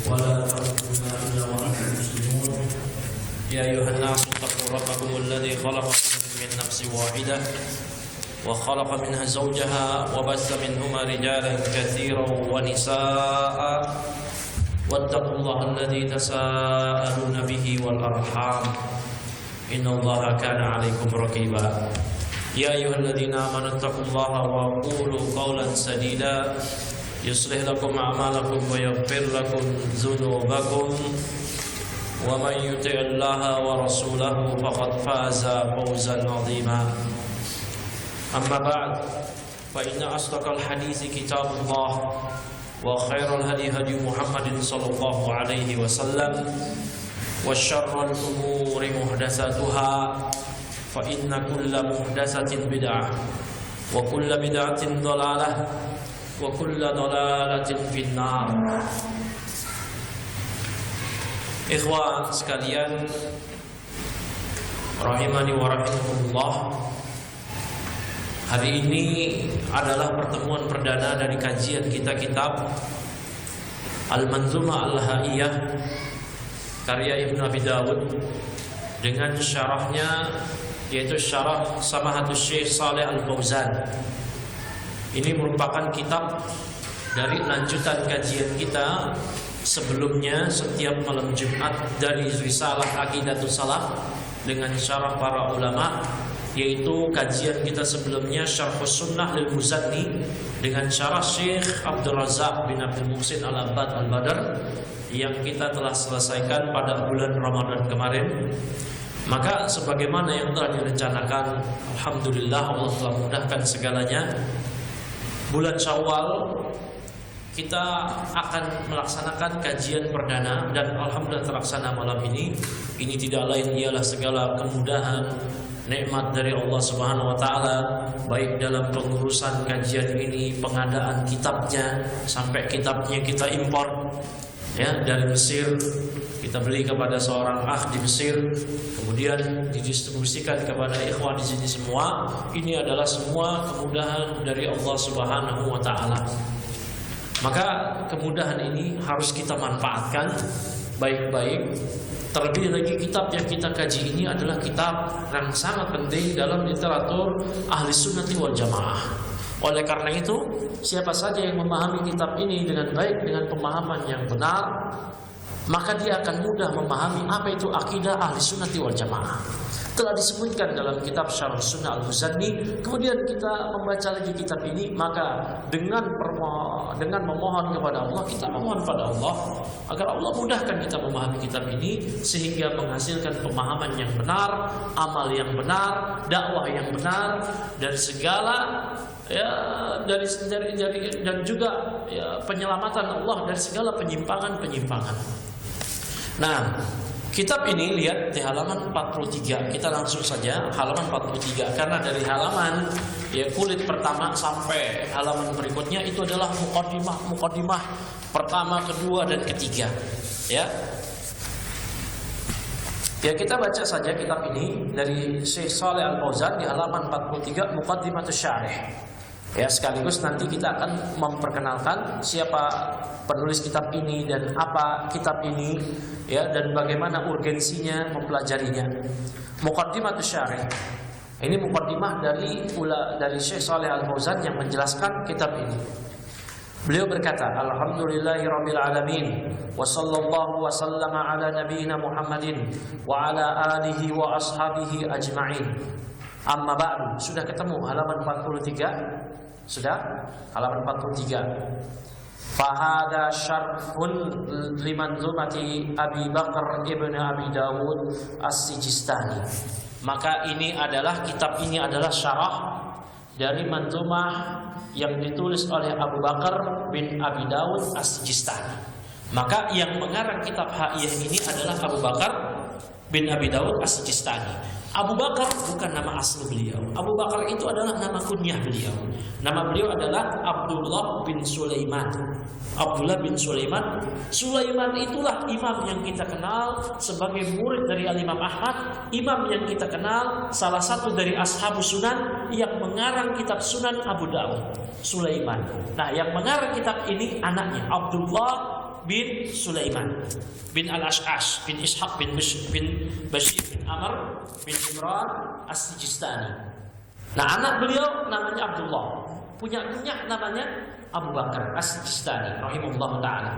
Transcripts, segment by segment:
ولا تموتن إلا وأنتم مسلمون يا أيها الناس اتقوا ربكم الذي خلقكم من نفس واحدة وخلق منها زوجها وبث منهما رجالا كثيرا ونساء واتقوا الله الذي تساءلون به والأرحام إن الله كان عليكم رقيبا يا أيها الذين آمنوا اتقوا الله وقولوا قولا سديدا يصلح لكم أعمالكم ويغفر لكم ذنوبكم ومن يطع الله ورسوله فقد فاز فوزا عظيما أما بعد فإن أصدق الحديث كتاب الله وخير الهدي هدي محمد صلى الله عليه وسلم وشر الأمور محدثاتها فإن كل محدثة بدعة وكل بدعة ضلالة وكل ضلالة في النار. Ikhwan sekalian rahimani wa rahimakumullah, hari ini adalah pertemuan perdana dari kajian kita kitab Al-Manzumah Al-Haiyah karya Ibnu Abi Dawud dengan syarahnya, yaitu syarah Samahatus Syekh Shalih Al-Fauzan. Ini merupakan kitab dari lanjutan kajian kita sebelumnya setiap malam Jumat dari risalah Aqidatus Salaf dengan syarah para ulama, yaitu kajian kita sebelumnya Syarhus Sunnah lil Muzanni dengan syarah Syekh Abdul Razak bin Abdul Muhsin Al-Abbad Al-Badr yang kita telah selesaikan pada bulan Ramadan kemarin. Maka sebagaimana yang telah direncanakan, alhamdulillah Allah telah mudahkan segalanya. Bulan Syawal kita akan melaksanakan kajian perdana dan alhamdulillah terlaksana malam ini. Ini tidak lain ialah segala kemudahan nikmat dari Allah Subhanahu wa taala, baik dalam pengurusan kajian ini, pengadaan kitabnya, sampai kitabnya kita impor ya dari Mesir, kita beli kepada seorang di Mesir, kemudian didistribusikan kepada ikhwan di sini semua. Ini adalah semua kemudahan dari Allah Subhanahu wa taala. Maka kemudahan ini harus kita manfaatkan baik-baik. Terlebih lagi kitab yang kita kaji ini adalah kitab yang sangat penting dalam literatur ahli sunnati wal jamaah. Oleh karena itu, siapa saja yang memahami kitab ini dengan baik, dengan pemahaman yang benar, maka dia akan mudah memahami apa itu akidah ahli sunnati wal jamaah. Telah disebutkan dalam kitab Syarh Sunnah Al-Muzanni. Kemudian kita membaca lagi kitab ini, maka dengan memohon kepada Allah, kita memohon pada Allah agar Allah mudahkan kita memahami kitab ini sehingga menghasilkan pemahaman yang benar, amal yang benar, dakwah yang benar, dari segala dari dan juga penyelamatan Allah dari segala penyimpangan. Nah, kitab ini lihat di halaman 43. Kita langsung saja halaman 43 karena dari halaman kulit pertama sampai halaman berikutnya itu adalah muqaddimah pertama, kedua dan ketiga. Ya, kita baca saja kitab ini dari Syekh Shalih Al-Fauzan di halaman 43 Muqaddimatus Syarih. Ya, sekaligus nanti kita akan memperkenalkan siapa penulis kitab ini dan apa kitab ini, ya, dan bagaimana urgensinya mempelajarinya. Muqaddimatus Syarih. Ini muqaddimah dari Syekh Shalih Al-Fauzan yang menjelaskan kitab ini. Beliau berkata, Alhamdulillahirabbil alamin wa sallallahu wa sallama ala nabiyyina Muhammadin wa ala alihi wa ashabihi ajma'in. Amma ba'du. Sudah ketemu halaman 43? Sudah? Halaman 43. Fahada syarhun limanzumati Abi Bakar ibn Abi Dawud As-Sijistani. Maka ini adalah syarah dari manzumah yang ditulis oleh Abu Bakar bin Abi Dawud As-Sijistani. Maka yang mengarang kitab Haiyah ini adalah Abu Bakar bin Abi Dawud As-Sijistani. Abu Bakar bukan nama asli beliau. Abu Bakar itu adalah nama kunyah beliau. Nama beliau adalah Abdullah bin Sulaiman. Abdullah bin Sulaiman. Sulaiman itulah imam yang kita kenal sebagai murid dari Al-Imam Ahmad, imam yang kita kenal salah satu dari ashabus sunan yang mengarang kitab Sunan Abu Dawud, Sulaiman. Nah, yang mengarang kitab ini anaknya Abdullah bin Sulaiman bin Al-Ash'ash bin Ishaq bin Bashir bin Amr bin Imran As-Sijistani. Nah, anak beliau namanya Abdullah, punya namanya Abu Bakar As-Sijistani rahimahullah ta'ala.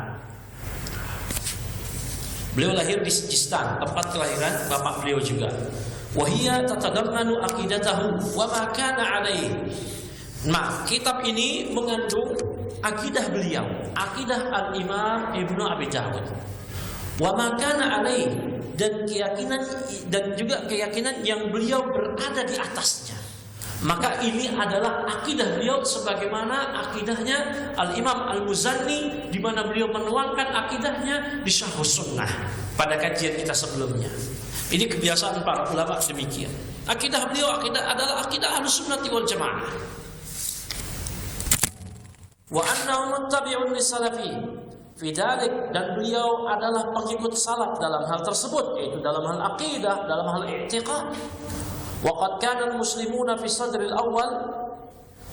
Beliau lahir di Sijistan, tempat kelahiran bapak beliau juga. Wahia tatadammanu aqidatahu wa ma kana alaihi. Nah, kitab ini mengandung akidah beliau, akidah Al-Imam Ibnu Abi Dawud. Wa ma kana alaihi, dan keyakinan dan juga keyakinan yang beliau berada di atasnya. Maka ini adalah akidah beliau sebagaimana akidahnya Al-Imam Al-Muzanni, di mana beliau menuangkan akidahnya di Syarh Sunnah pada kajian kita sebelumnya. Ini kebiasaan para ulama demikian. Akidah beliau adalah akidah Ahlussunnati wal Jamaah. Wa annahu muttabi'un lis-salafi fi dzalik, dan beliau adalah pengikut salaf dalam hal tersebut, yaitu dalam hal akidah, dalam hal i'tiqad. Waqad kana al-muslimuna fi sadril awal,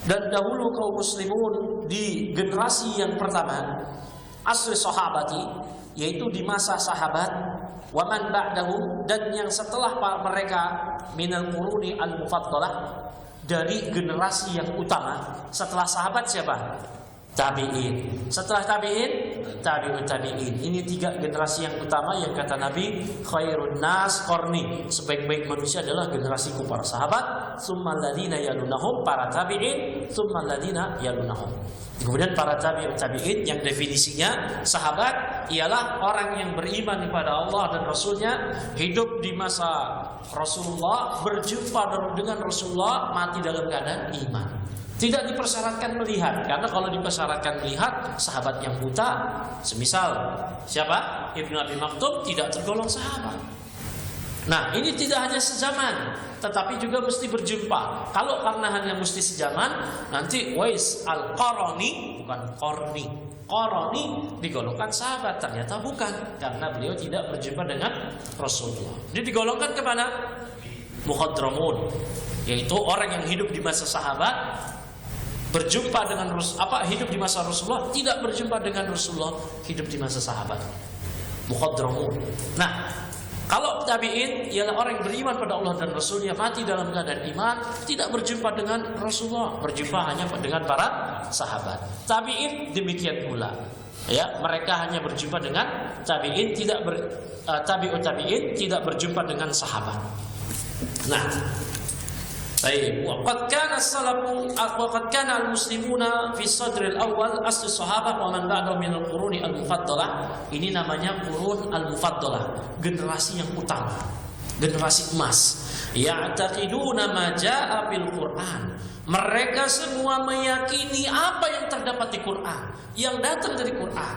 dan dahulu kaum muslimun di generasi yang pertama, asri sahabati, yaitu di masa sahabat, wa man ba'dahum, dan yang setelah mereka, minal quruni al-mufaddalah, dari generasi yang utama. Setelah sahabat siapa? Tabi'in. Setelah tabi'in, tabi'ut tabi'in. Ini 3 generasi yang utama yang kata Nabi, khairun nas qarni, sebaik-baik manusia adalah generasiku para sahabat, tsummal ladzina yalunahum, para tabi'in, tsummal ladzina yalunahum. Kemudian para tabi'ut tabi'in, yang definisinya sahabat ialah orang yang beriman kepada Allah dan Rasulnya, hidup di masa Rasulullah, berjumpa dengan Rasulullah, mati dalam keadaan iman. Tidak dipersyaratkan melihat, karena kalau dipersyaratkan melihat, sahabat yang buta, semisal siapa? Ibnu Abi Maktum, tidak tergolong sahabat. Nah, ini tidak hanya sezaman, tetapi juga mesti berjumpa. Kalau karena hanya mesti sezaman, nanti Wais Al-Qarani, bukan Qarni, Qarani digolongkan sahabat, ternyata bukan, karena beliau tidak berjumpa dengan Rasulullah. Dia digolongkan kepada Mukhadramun, yaitu orang yang hidup di masa sahabat, berjumpa dengan hidup di masa Rasulullah, tidak berjumpa dengan Rasulullah, hidup di masa sahabat. Mukhadramun. Nah, kalau tabi'in ialah orang yang beriman pada Allah dan Rasulnya, mati dalam keadaan iman, tidak berjumpa dengan Rasulullah, berjumpa hanya dengan para sahabat. Tabi'in demikian pula. Ya, mereka hanya berjumpa dengan tabi'in, tabi'ut tabi'in, tidak berjumpa dengan sahabat. Nah, baik. Waqad kana al-muslimuna fi sadril awal asli sahabah wa man ba'dahu min al-quruni al-mufaddalah. Ini namanya qurun al-mufaddalah, generasi yang utama, generasi emas. Ya'taqiduna ma jaa'a bil Qur'an. Mereka semua meyakini apa yang terdapat di Quran, yang datang dari Quran.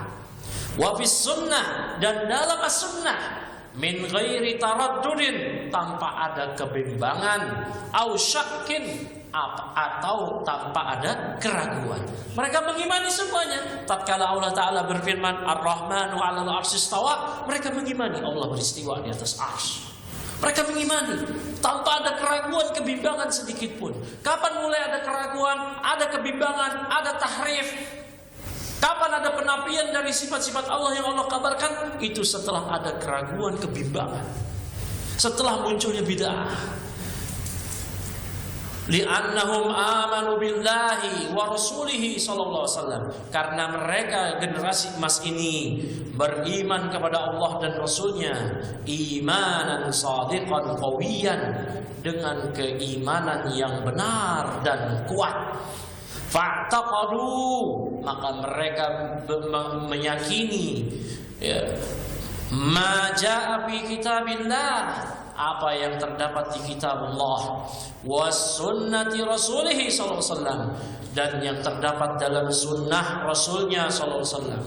Wa fis sunnah, dan dalam as-sunnah, min ghairi taraddudin, tanpa ada kebimbangan, au syakkin, atau tanpa ada keraguan. Mereka mengimani semuanya. Tatkala Allah Ta'ala berfirman Ar-Rahmanu 'alal 'arsy istawa, mereka mengimani Allah beristiwa di atas arsy. Mereka mengimani tanpa ada keraguan, kebimbangan sedikit pun. Kapan mulai ada keraguan, ada kebimbangan, ada tahrif? Kapan ada penafian dari sifat-sifat Allah yang Allah kabarkan? Itu setelah ada keraguan, kebimbangan, setelah munculnya bid'ah. Li'annahum amanu billahi wa rasulihi sallallahu alaihi wasallam. Karena mereka, generasi emas ini, beriman kepada Allah dan Rasulnya, imanan shadiqan qawiyan, dengan keimanan yang benar dan kuat. Fa'taqadu, maka mereka meyakini, ya, ma jaa'a fi kitabillah, apa yang terdapat di kitab Allah, was sunnati rasulihi sallallahu alaihi wasallam, dan yang terdapat dalam sunnah Rasulnya sallallahu alaihi wasallam.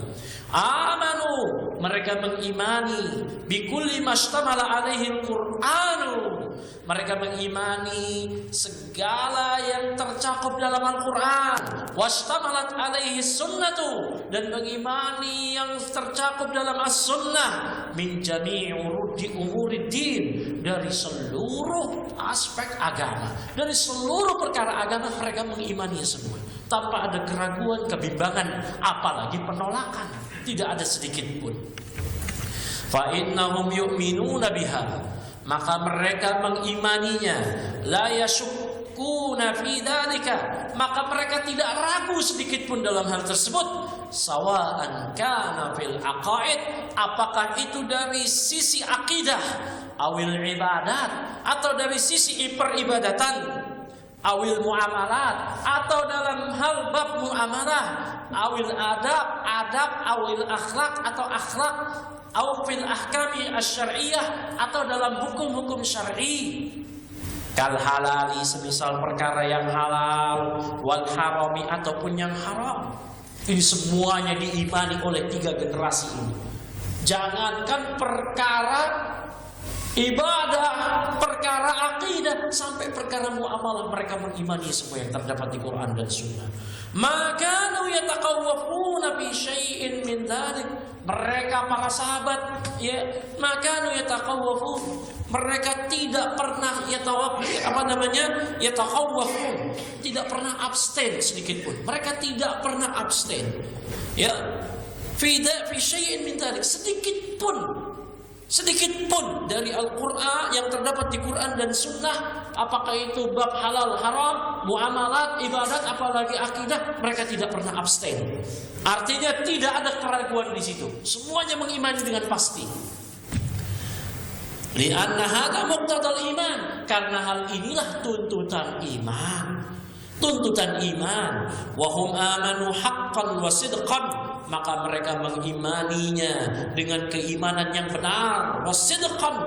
Amanu, mereka mengimani, bikulli mastamala alaihi al-Qur'anu, mereka mengimani segala yang tercakup dalam Al-Quran, wastamalat alaihi sunnatu, dan mengimani yang tercakup dalam as-sunnah, min jami'i umuriddin, dari seluruh aspek agama, dari seluruh perkara agama mereka mengimani semua, tanpa ada keraguan, kebimbangan, apalagi penolakan. Tidak ada sedikit pun. Fa innahum yu'minuna biha, maka mereka mengimaninya. La yashukuna fi dzalika, maka mereka tidak ragu sedikit pun dalam hal tersebut. Sawa'an kana fil aqaid, apakah itu dari sisi akidah, awil ibadat, atau dari sisi peribadatan, awil muamalat, atau dalam hal bab muamalah, awil adab, awil akhlak, atau akhlak, aw fil ahkami asy-syar'iyyah, atau dalam hukum-hukum syar'i. Kal halali, semisal perkara yang halal, wal harami, ataupun yang haram. Ini semuanya diimani oleh 3 generasi ini. Jangankan perkara ibadah, perkara akidah, sampai perkara muamalah mereka mengimani semua yang terdapat di Quran dan Sunnah. Maka yataqawwafuna bi syai'in min dzalik, mereka para sahabat ya, maka yataqawwafun, mereka tidak pernah yataqawwafun, tidak pernah abstain sedikit pun. Mereka tidak pernah abstain ya, fi syai'in min dzalik, sedikit pun dari Al-Quran yang terdapat di Quran dan Sunnah, apakah itu bab halal haram, muamalat, ibadat, apalagi akidah, mereka tidak pernah abstain. Artinya tidak ada keraguan di situ. Semuanya mengimani dengan pasti. Li'anna hadza muqtadal iman, karena hal inilah tuntutan iman. Tuntutan iman. Wa hum amanu haqqan wa sidqan, maka mereka mengimaninya dengan keimanan yang benar, wasidqan,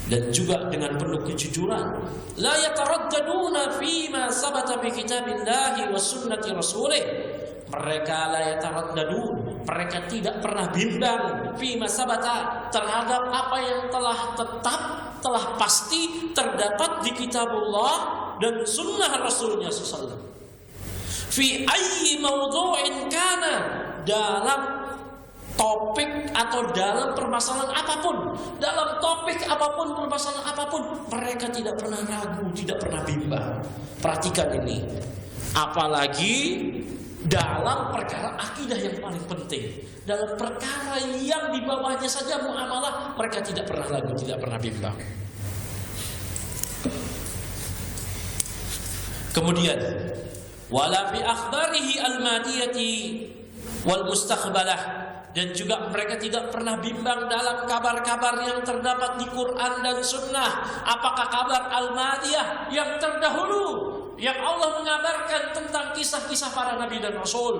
dan juga dengan penuh kejujuran. La yataraddaduna fima sabata bi kitabillahi wa sunnati rasulih, mereka la yataraddadun, mereka tidak pernah bimbang fima sabata, terhadap apa yang telah tetap, telah pasti terdapat di kitabullah dan sunnah Rasulnya sallallahu. Fi ayyi mawdu'in kana, dalam topik atau dalam permasalahan apapun, dalam topik apapun, permasalahan apapun, mereka tidak pernah ragu, tidak pernah bimbang. Perhatikan ini, apalagi dalam perkara akidah yang paling penting, dalam perkara yang di bawahnya saja muamalah, mereka tidak pernah ragu, tidak pernah bimbang. Kemudian wala fi akhbarihi al-madiyati wal mustaqbalah, dan juga mereka tidak pernah bimbang dalam kabar-kabar yang terdapat di Quran dan Sunnah. Apakah kabar al-madiyah yang terdahulu, yang Allah mengabarkan tentang kisah-kisah para nabi dan rasul,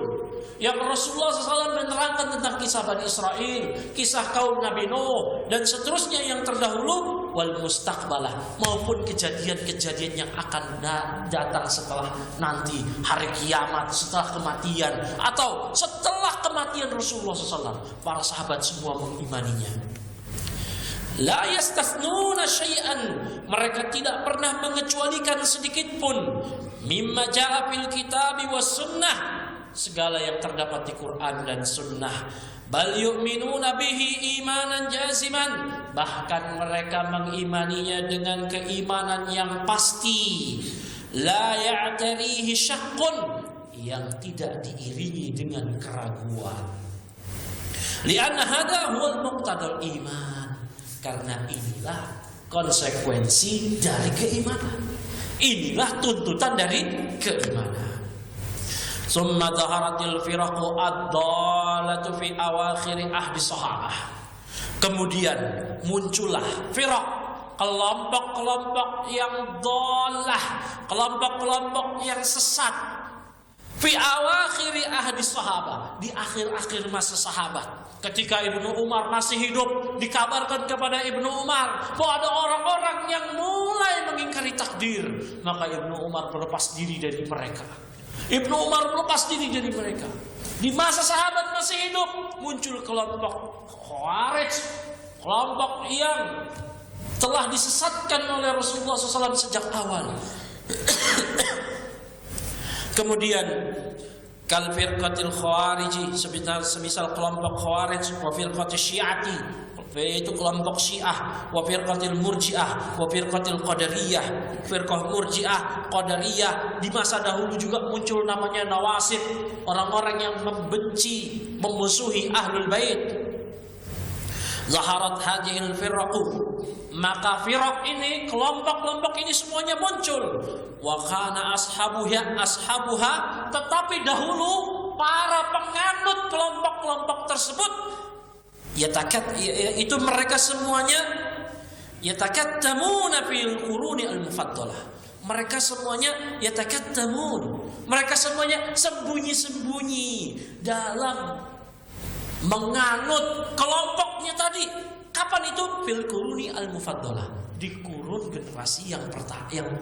yang Rasulullah SAW menerangkan tentang kisah Bani Israel, kisah kaum Nabi Nuh, dan seterusnya yang terdahulu, wal mustaqbalah, maupun kejadian-kejadian yang akan datang setelah nanti hari kiamat, setelah kematian, atau setelah kematian Rasulullah SAW. Para sahabat semua mengimaninya. La yastathnuna syai'an, mereka tidak pernah mengecualikan sedikit pun mimma jaa fil kitabi was sunnah, segala yang terdapat di Quran dan Sunnah. Bal yu'minuna bihi imanan jaziman, bahkan mereka mengimaninya dengan keimanan yang pasti. La ya'tarihi syaqqun, yang tidak diiringi dengan keraguan. Li'anna hadha huwal muqtadal iman, karena inilah konsekuensi dari keimanan. Inilah tuntutan dari keimanan. Summa dhaharatil firaqu ad-dallatu fi awakhir ahdi sahabah. Kemudian muncullah firaq, kelompok-kelompok yang dhalah, kelompok-kelompok yang sesat. Fi awakhir ahdi sahabah, di akhir-akhir masa sahabat. Ketika Ibnu Umar masih hidup, dikabarkan kepada Ibnu Umar bahwa ada orang-orang yang mulai mengingkari takdir. Maka Ibnu Umar berlepas diri dari mereka. Ibnu Umar berlepas diri dari mereka. Di masa sahabat masih hidup, muncul kelompok Khawarij, kelompok yang telah disesatkan oleh Rasulullah SAW sejak awal. Kemudian kal firqatil khawariji, semisal kelompok Khawarij, wa firqatil syi'ati, yaitu kelompok Syiah, wa firqatil Murji'ah, wa firqatil Qadariyah. Firqah Murji'ah, Qadariyah, di masa dahulu juga muncul namanya Nawasib, orang-orang yang membenci, memusuhi Ahlul Bait. Zaharat hadhil firqu, maka firaq ini, kelompok-kelompok ini semuanya muncul. Wa kana ashabuha, tetapi dahulu para penganut kelompok-kelompok tersebut itu mereka semuanya yatakattamuna fil quruni al-mufaddalah. Mereka semuanya yatakattamun. Mereka semuanya sembunyi-sembunyi dalam menganut kelompoknya tadi. Kapan itu? Fil quruni al-mufaddalah, di kurun generasi yang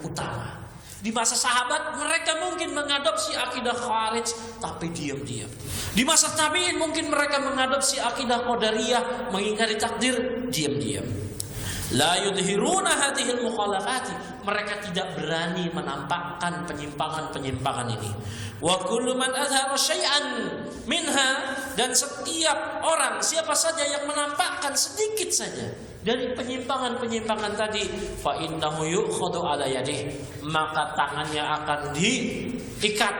utama. Di masa sahabat mereka mungkin mengadopsi akidah Khawarij tapi diam-diam. Di masa tabi'in mungkin mereka mengadopsi akidah Qadariyah, mengingkari takdir, diam-diam. La yudhiruna hadhil mukhalafati, mereka tidak berani menampakkan penyimpangan-penyimpangan ini. Wa kullu man adhara syai'an minha, dan setiap orang, siapa saja yang menampakkan sedikit saja dari penyimpangan-penyimpangan tadi, fa innahu yu'khadhu ala yadihi, maka tangannya akan diikat,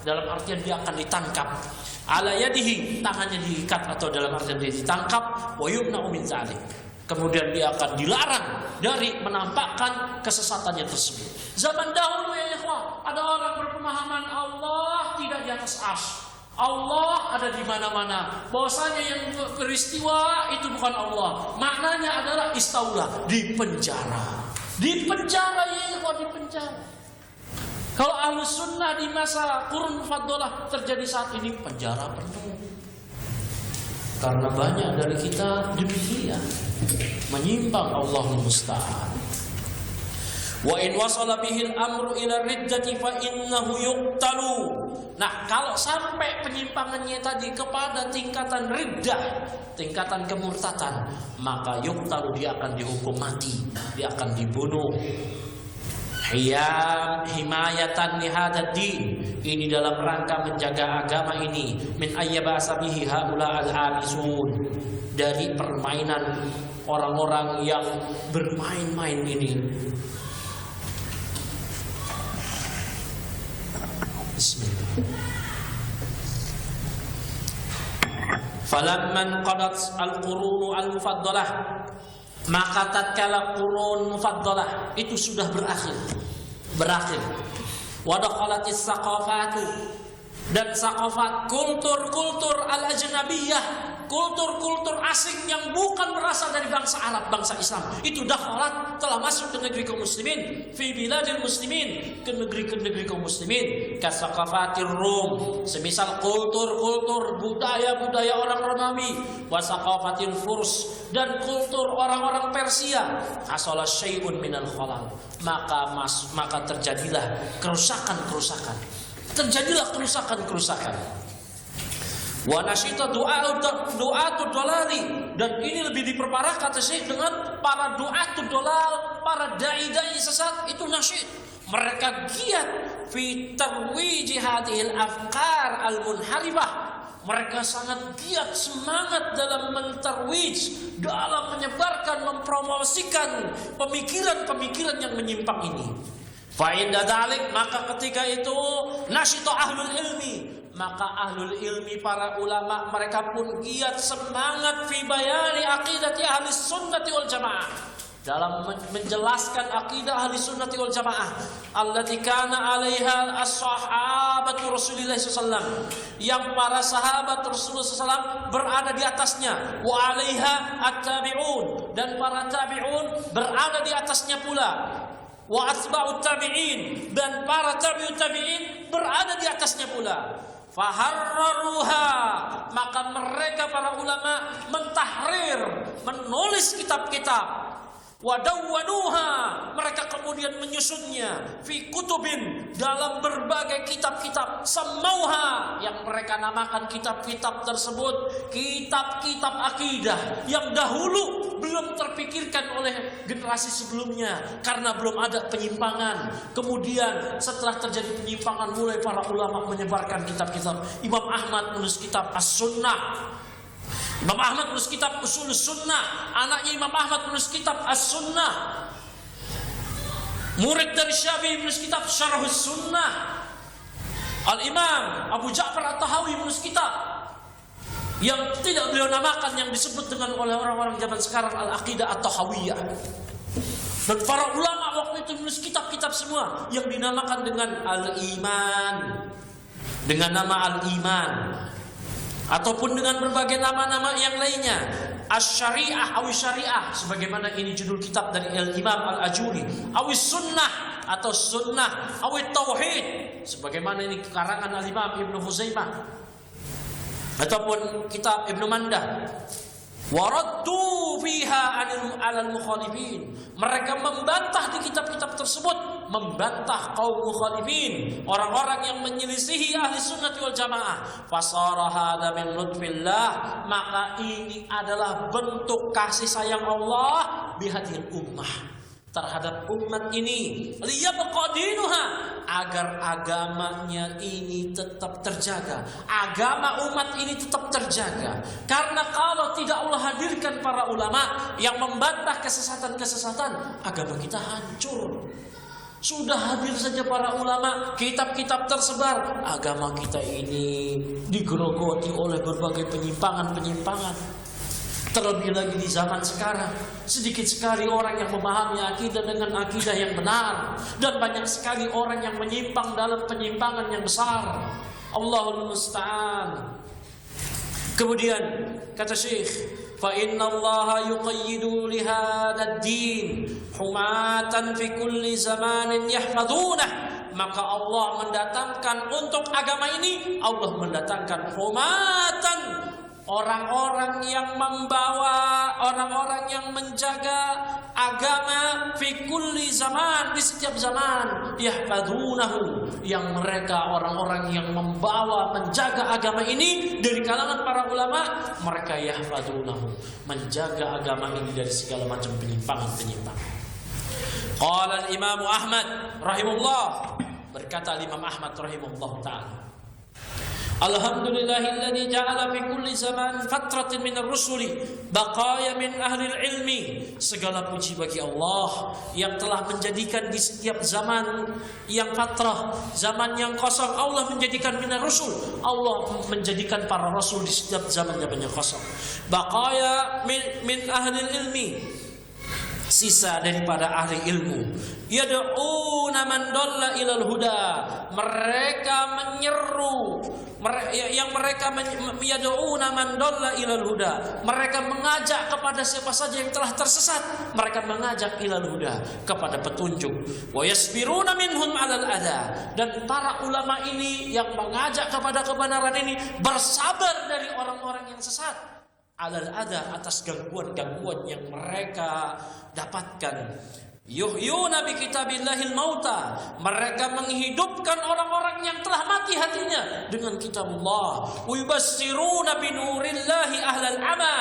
dalam artian dia akan ditangkap. Ala yadihi, tangannya diikat atau dalam artian dia ditangkap. Wa yumna'u min dzalik, kemudian dia akan dilarang dari menampakkan kesesatannya tersebut. Zaman dahulu ya ikhwah, ada orang berpemahaman Allah tidak di atas arsy, Allah ada di mana-mana. Bahwasanya yang peristiwa itu bukan Allah. Maknanya adalah istaula, di penjara. Di penjara ya ikhwah, di penjara. Kalau Ahlus Sunnah di masa Qurun Mufaddalah terjadi saat ini, penjara penuh. Karena banyak dari kita demikian, menyimpang, Allahul musta'an. Wa in wasala bihil amru ila riddati fa innahu yuqtalu. Nah, kalau sampai penyimpangannya tadi kepada tingkatan riddah, tingkatan kemurtatan, maka yuqtalu, dia akan dihukum mati, dia akan dibunuh. Himayatan li hadzal din, ini dalam rangka menjaga agama ini, min ayyabasa bihi haula al-abisun, dari permainan orang-orang yang bermain-main ini. Bismillah. Falamman qadat al-qurun al-mufaddalah, maka tatkala qurun mufaddalah itu sudah berakhir. Wa dakhalatis saqafatu, dan saqafat, kultur al-ajnabiyah, kultur asing yang bukan berasal dari bangsa Arab, bangsa Islam, itu dakhalat, telah masuk ke negeri kaum muslimin, fi biladil muslimin, ke negeri kaum muslimin, kasaqafatir Rum, semisal kultur budaya orang Romawi, wa saqafatil Furs, dan kultur orang-orang Persia. Asala syai'un minal khalal, maka terjadilah kerusakan. Wa nasyita du'atud dolali, dan ini lebih diperparah kata Syekh dengan para du'atud dolal, para dai-dai sesat itu nasyid. Mereka giat fi tarwiji hadhil afkar al-munharifah. Mereka sangat giat, semangat dalam mentarwij, dalam menyebarkan, mempromosikan pemikiran-pemikiran yang menyimpang ini. Fa inda dzalik, maka ketika itu nasyita ahlul ilmi, maka ahlul ilmi, para ulama, mereka pun giat, semangat fi bayani aqidati ahli sunnati wal jamaah, dalam menjelaskan akidah ahli sunnati wal jamaah allati kana alaiha as-sahabatu Rasulillah sallallahu, yang para sahabat Rasulullah sallallahu berada di atasnya, wa alaiha at-tabi'un, dan para tabi'un berada di atasnya pula, wa atba'ut tabi'in, dan para tabi'ut tabi'in berada di atasnya pula. Faharraruha, maka mereka para ulama mentahrir, menulis kitab-kitab. Wadawwanuha, mereka kemudian menyusunnya fi kutubin, dalam berbagai kitab-kitab. Samauha, yang mereka namakan kitab-kitab tersebut kitab-kitab akidah yang dahulu belum terpikirkan oleh generasi sebelumnya karena belum ada penyimpangan. Kemudian setelah terjadi penyimpangan, mulai para ulama menyebarkan kitab-kitab. Imam Ahmad menulis kitab As-Sunnah, Imam Ahmad menulis kitab Ushulus Sunnah, anaknya Imam Ahmad menulis kitab As-Sunnah. Murid dari Syafi'i menulis kitab Syarhus Sunnah. Al-Imam Abu Ja'far At-Tahawi menulis kitab yang tidak beliau namakan, yang disebut dengan oleh orang-orang zaman sekarang Al-Aqidah At-Tahawiyah. Dan para ulama waktu itu menulis kitab-kitab semua yang dinamakan dengan Al-Iman, dengan nama Al-Iman, ataupun dengan berbagai nama-nama yang lainnya. Asy-Syariah, Awis Syariah, sebagaimana ini judul kitab dari Al-Imam Al-Ajuri. Awis Sunnah atau Sunnah, Awis Tauhid, sebagaimana ini karangan Al-Imam Ibnu Huzaimah, ataupun kitab Ibnu Mandah. Waraddu fiha 'alal mukhalifin. Mereka membantah di kitab-kitab tersebut, membantah kaum mukhalifin, orang-orang yang menyelisihi ahli sunnah wal jamaah. Fasara hadza min lutfillah, maka ini adalah bentuk kasih sayang Allah bihadil ummah, terhadap umat ini, liyabqa dinuha, agar agamanya ini tetap terjaga, agama umat ini tetap terjaga. Karena kalau tidak Allah hadirkan para ulama yang membantah kesesatan-kesesatan, agama kita hancur. Sudah hadir saja para ulama, kitab-kitab tersebar, agama kita ini digerogoti oleh berbagai penyimpangan-penyimpangan. Terlebih lagi di zaman sekarang, sedikit sekali orang yang memahami akidah dengan akidah yang benar, dan banyak sekali orang yang menyimpang dalam penyimpangan yang besar. Allahul musta'an. Kemudian kata Syekh, fa inna Allah yuqayyidu li hadzal din humatan fi kulli zamanin yahfadunah. Maka Allah mendatangkan untuk agama ini, Allah mendatangkan humatan, orang-orang yang membawa, orang-orang yang menjaga agama fi kulli zaman, di setiap zaman, yahfadunahu, yang mereka orang-orang yang membawa, menjaga agama ini dari kalangan para ulama, mereka yahfadunahu, menjaga agama ini dari segala macam penyimpangan-penyimpangan. Qala al-Imam Ahmad rahimahullah, berkata Imam Ahmad rahimahullah taala, Alhamdulillahilladzi ja'ala fi kulli zaman fatratin minar rusuli baqaya min ahli ilmi. Segala puji bagi Allah yang telah menjadikan di setiap zaman yang fatrah, zaman yang kosong, Allah menjadikan minar rusul, Allah menjadikan para rasul di setiap zaman-zaman yang kosong. Baqaya min ahli ilmi, sisa daripada ahli ilmu. Yad'una man dalla ilal huda, mereka menyeru, yad'una man dalla ilal huda, mereka mengajak kepada siapa saja yang telah tersesat, mereka mengajak ilal huda, kepada petunjuk. Wa yasbiruna minhum 'alal adha, dan para ulama ini yang mengajak kepada kebenaran ini bersabar dari orang-orang yang sesat, alal adha, atas gangguan-gangguan yang mereka dapatkan. Yuhyuna bi kitabillahil mauta, mereka menghidupkan orang-orang yang telah mati hatinya dengan kitab Allah. Wa yubassiruna bi nurillahi ahlal ama,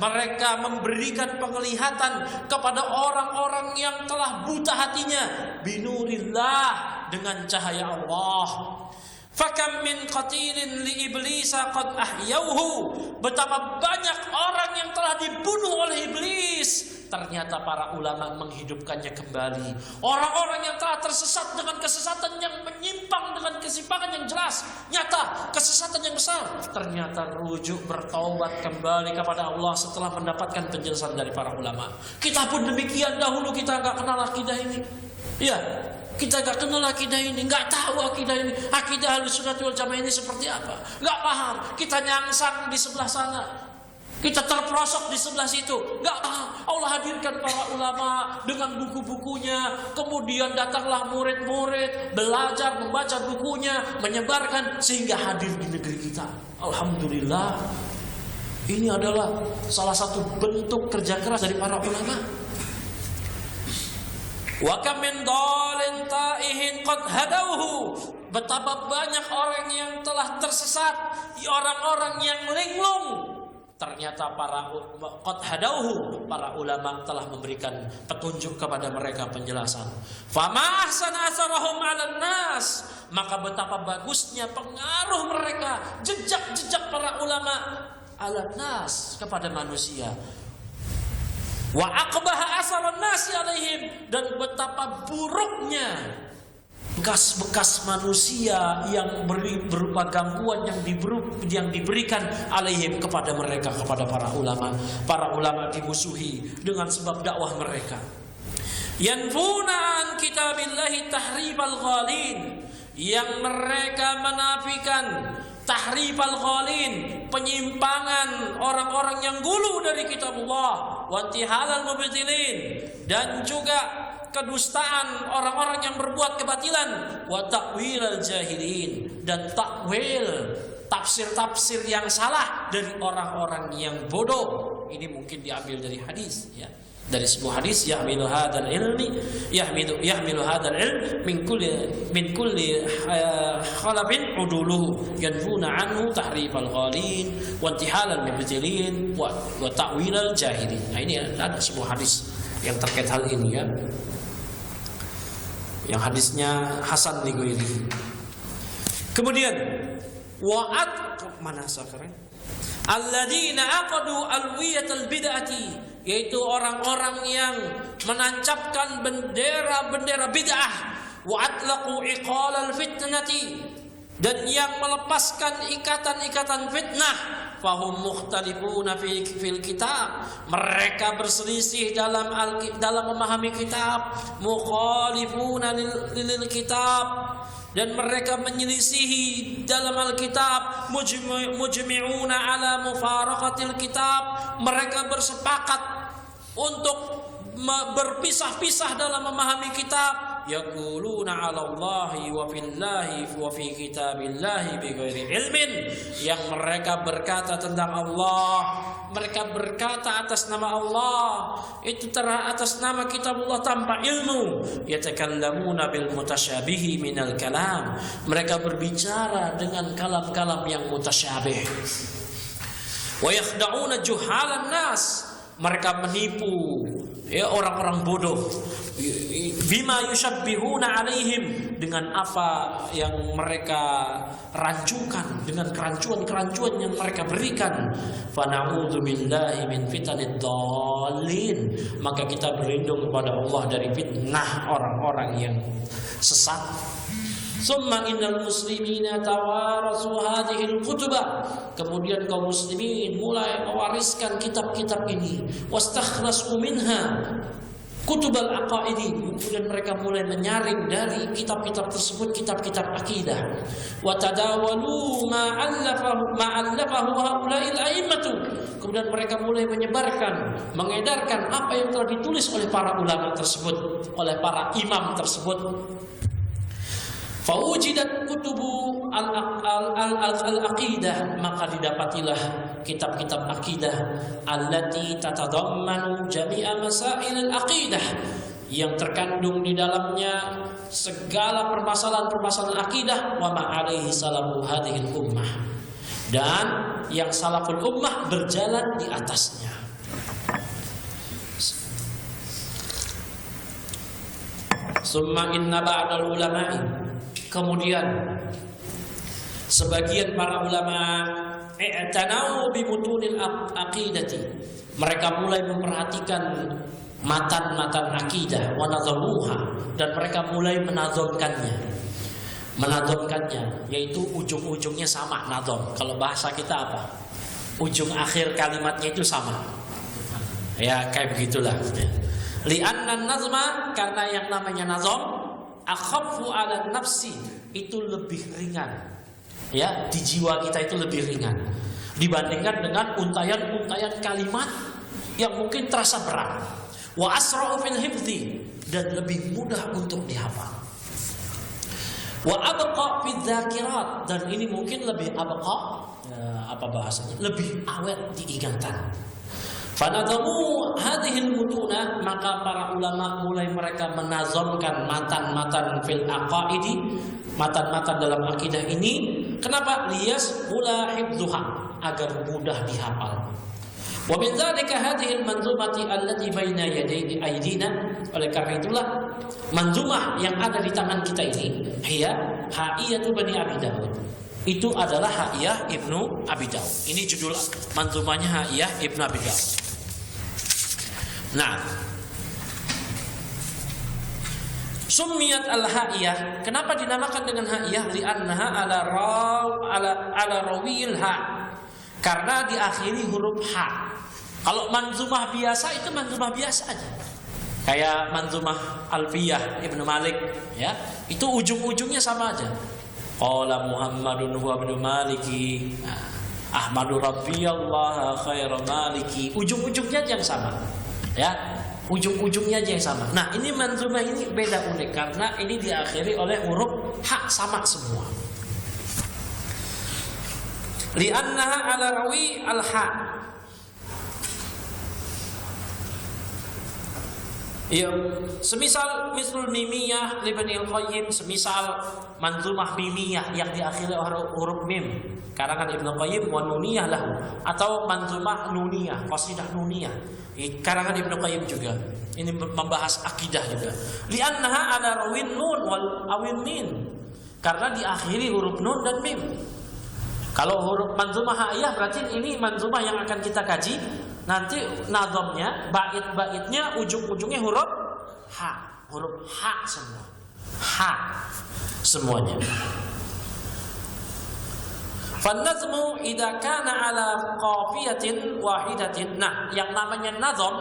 mereka memberikan penglihatan kepada orang-orang yang telah buta hatinya binurillah, dengan cahaya Allah. Fakam min qatilin li iblisa qad ahyauhu, betapa banyak orang yang telah dibunuh oleh iblis, ternyata para ulama menghidupkannya kembali. Orang-orang yang telah tersesat dengan kesesatan yang menyimpang, dengan kesimpangan yang jelas, nyata, kesesatan yang besar, ternyata rujuk bertaubat kembali kepada Allah setelah mendapatkan penjelasan dari para ulama. Kita pun demikian, dahulu kita enggak kenal akidah ini. Ya, kita gak kenal akidah ini, gak tahu akidah ini, akidah Ahlussunnah wal Jamaah ini seperti apa, gak paham. Kita nyangsang di sebelah sana, kita terperosok di sebelah situ, gak paham. Allah hadirkan para ulama dengan buku-bukunya, kemudian datanglah murid-murid belajar membaca bukunya, menyebarkan, sehingga hadir di negeri kita. Alhamdulillah, ini adalah salah satu bentuk kerja keras dari para ulama. Wa kam min dhalin ta'ihin qad hadauhu, betapa banyak orang yang telah tersesat, orang-orang yang linglung, ternyata para qad hadauhu, para ulama telah memberikan petunjuk kepada mereka, penjelasan. Fama ahsana asarahum 'alan nas, maka betapa bagusnya pengaruh mereka, jejak-jejak para ulama 'alan nas, kepada manusia. Wa aqbaha asaran nasi alaihim, dan betapa buruknya bekas-bekas manusia yang berupa gangguan yang diberikan alaihim kepada mereka, kepada para ulama. Para ulama dimusuhi dengan sebab dakwah mereka. Yanfuna an kitabillahi tahrifal ghalin, yang mereka menafikan tahrifal ghalin, penyimpangan orang-orang yang gulu dari kitabullah, wa intihalal mubtilin, dan juga kedustaan orang-orang yang berbuat kebatilan, wa ta'wilal jahilin, dan takwil, tafsir-tafsir yang salah dari orang-orang yang bodoh. Ini mungkin diambil dari hadis, ya. Dari sebuah hadis, yahmilu hadzal ilmi yahmilu hadzal ilm min kulli khalafin uduluhu yanfuna anhu tahrifal ghalin wa intihalal mubtilin wa ta'wilal jahilin. Nah, ini ada sebuah hadis yang terkait hal ini, ya. Yang hadisnya Hasan li ghairihi. Kemudian wa'at mana sekarang? Alladzina aqadu alwiyatal bid'ati, yaitu orang-orang yang menancapkan bendera-bendera bid'ah, wa atlaqu iqalal fitnati, dan yang melepaskan ikatan-ikatan fitnah. Fahum mukhtalifuna fil kitab, mereka berselisih dalam memahami kitab. Mukhalifuna lil kitab, dan mereka menyelisihi dalam Alkitab. Mujmi'una ala mufaraqatil kitab, mereka bersepakat untuk berpisah-pisah dalam memahami kitab. Yaquluna 'ala Allahi wa fillahi wa fi kitabillahi bighairi ilmin, yang mereka berkata tentang Allah, mereka berkata atas nama Allah itu atas nama kitabullah tanpa ilmu. Yatakallamuna bil mutasyabihi minal kalam, mereka berbicara dengan kalam-kalam yang mutasyabih. Wa yakhda'una juhalan nas, mereka menipu, ya, orang-orang bodoh. Bima yushabbihuna alaihim, dengan apa yang mereka rancukan, dengan kerancuan-kerancuan yang mereka berikan. Fa na'udzu billahi min fitanid dhalin, maka kita berlindung kepada Allah dari fitnah orang-orang yang sesat. Summa innal muslimina tawarasu hadhil kutuba, kemudian kaum muslimin mulai mewariskan kitab-kitab ini. Wastakhlasu minha kutubal aqaidi, kemudian mereka mulai menyaring dari kitab-kitab tersebut kitab-kitab akidah. Wa tadawalu ma allafahu haula'il a'immatu, kemudian mereka mulai menyebarkan, mengedarkan apa yang telah ditulis oleh para ulama tersebut, oleh para imam tersebut. Fawujidat kutubu al-aqidah, maka didapatilah kitab-kitab akidah allati tatadammanu jami'a masail al-aqidah, yang terkandung di dalamnya segala permasalahan-permasalahan akidah. Wa ma'alaihi salafu hadhil ummah, dan yang salaful ummah berjalan di atasnya. Summa inna ba'dal ulama'i, kemudian sebagian para ulama i'tanau bi butunil aqidati, mereka mulai memperhatikan matan-matan akidah, wa nadhamuha, dan mereka mulai menazamkannya, yaitu ujung-ujungnya sama. Nazam, kalau bahasa kita apa? Ujung akhir kalimatnya itu sama, ya, kayak begitulah. Li'anna nazma, karena yang namanya nazam akhaffu 'ala nafsi, itu lebih ringan, ya, di jiwa kita itu lebih ringan dibandingkan dengan untayan-untayan kalimat yang mungkin terasa berat. Wa asra'u fil hifdzi, dan lebih mudah untuk dihafal. Wa abqa fil dzakirat, dan ini mungkin lebih abqa, apa bahasanya, lebih awet diingatan. Fanadhamu hadhil mutuna, maka para ulama mulai mereka menazamkan matan-matan fil aqaidi, matan-matan dalam akidah ini. Kenapa? Liyas mula hifdzuha, agar mudah dihafal. Wa min dzalika hadhil manzumati allati baina yadayni aydina, oleh karena itulah manzumah yang ada di tangan kita ini, hiya haiyatu bani Abi Dawud, Itu adalah Ha'iyah Ibnu Abi Daud. Ini judul manzumahnya Ha'iyah Ibnu Abi Daud. Nah, Summiyat al-Ha'iyah. Kenapa dinamakan dengan Ha'iyah? Li'annaha ala rawil ha. Karena diakhiri huruf ha. Kalau manzumah biasa itu manzumah biasa aja. Kayak manzumah Alfiyah Ibnu Malik, ya. Itu ujung-ujungnya sama aja. Qala Muhammadun huwa ibnu Maliki. Ahmadu Rabbi Allah khairu maliki. Ujung-ujungnya aja yang sama. Ya. Ujung-ujungnya aja yang sama. Nah, ini manzumah ini beda unik karena ini diakhiri oleh huruf ha sama semua. Li'annaha ala rawi al-ha. Ya, semisal mislul mimiyah Ibnul Qayyim, semisal manzumah mimiyah yang diakhiri huruf mim karangan Ibnu Qayyim, wa nuniyah lahu, atau manzumah nuniyah, qasidah nuniyah karangan Ibnu Qayyim juga. Ini membahas akidah juga. Li'annaha ala rawin nun wal awin min. Karena diakhiri huruf nun dan mim. Kalau huruf manzumah ha'iyah berarti ini manzumah yang akan kita kaji. Nanti nazamnya, bait-baitnya ujung-ujungnya huruf ha semua. Ha semuanya. Fan-nazmu idza kana ala qafiyatin wahidatin. Nah, yang namanya nazam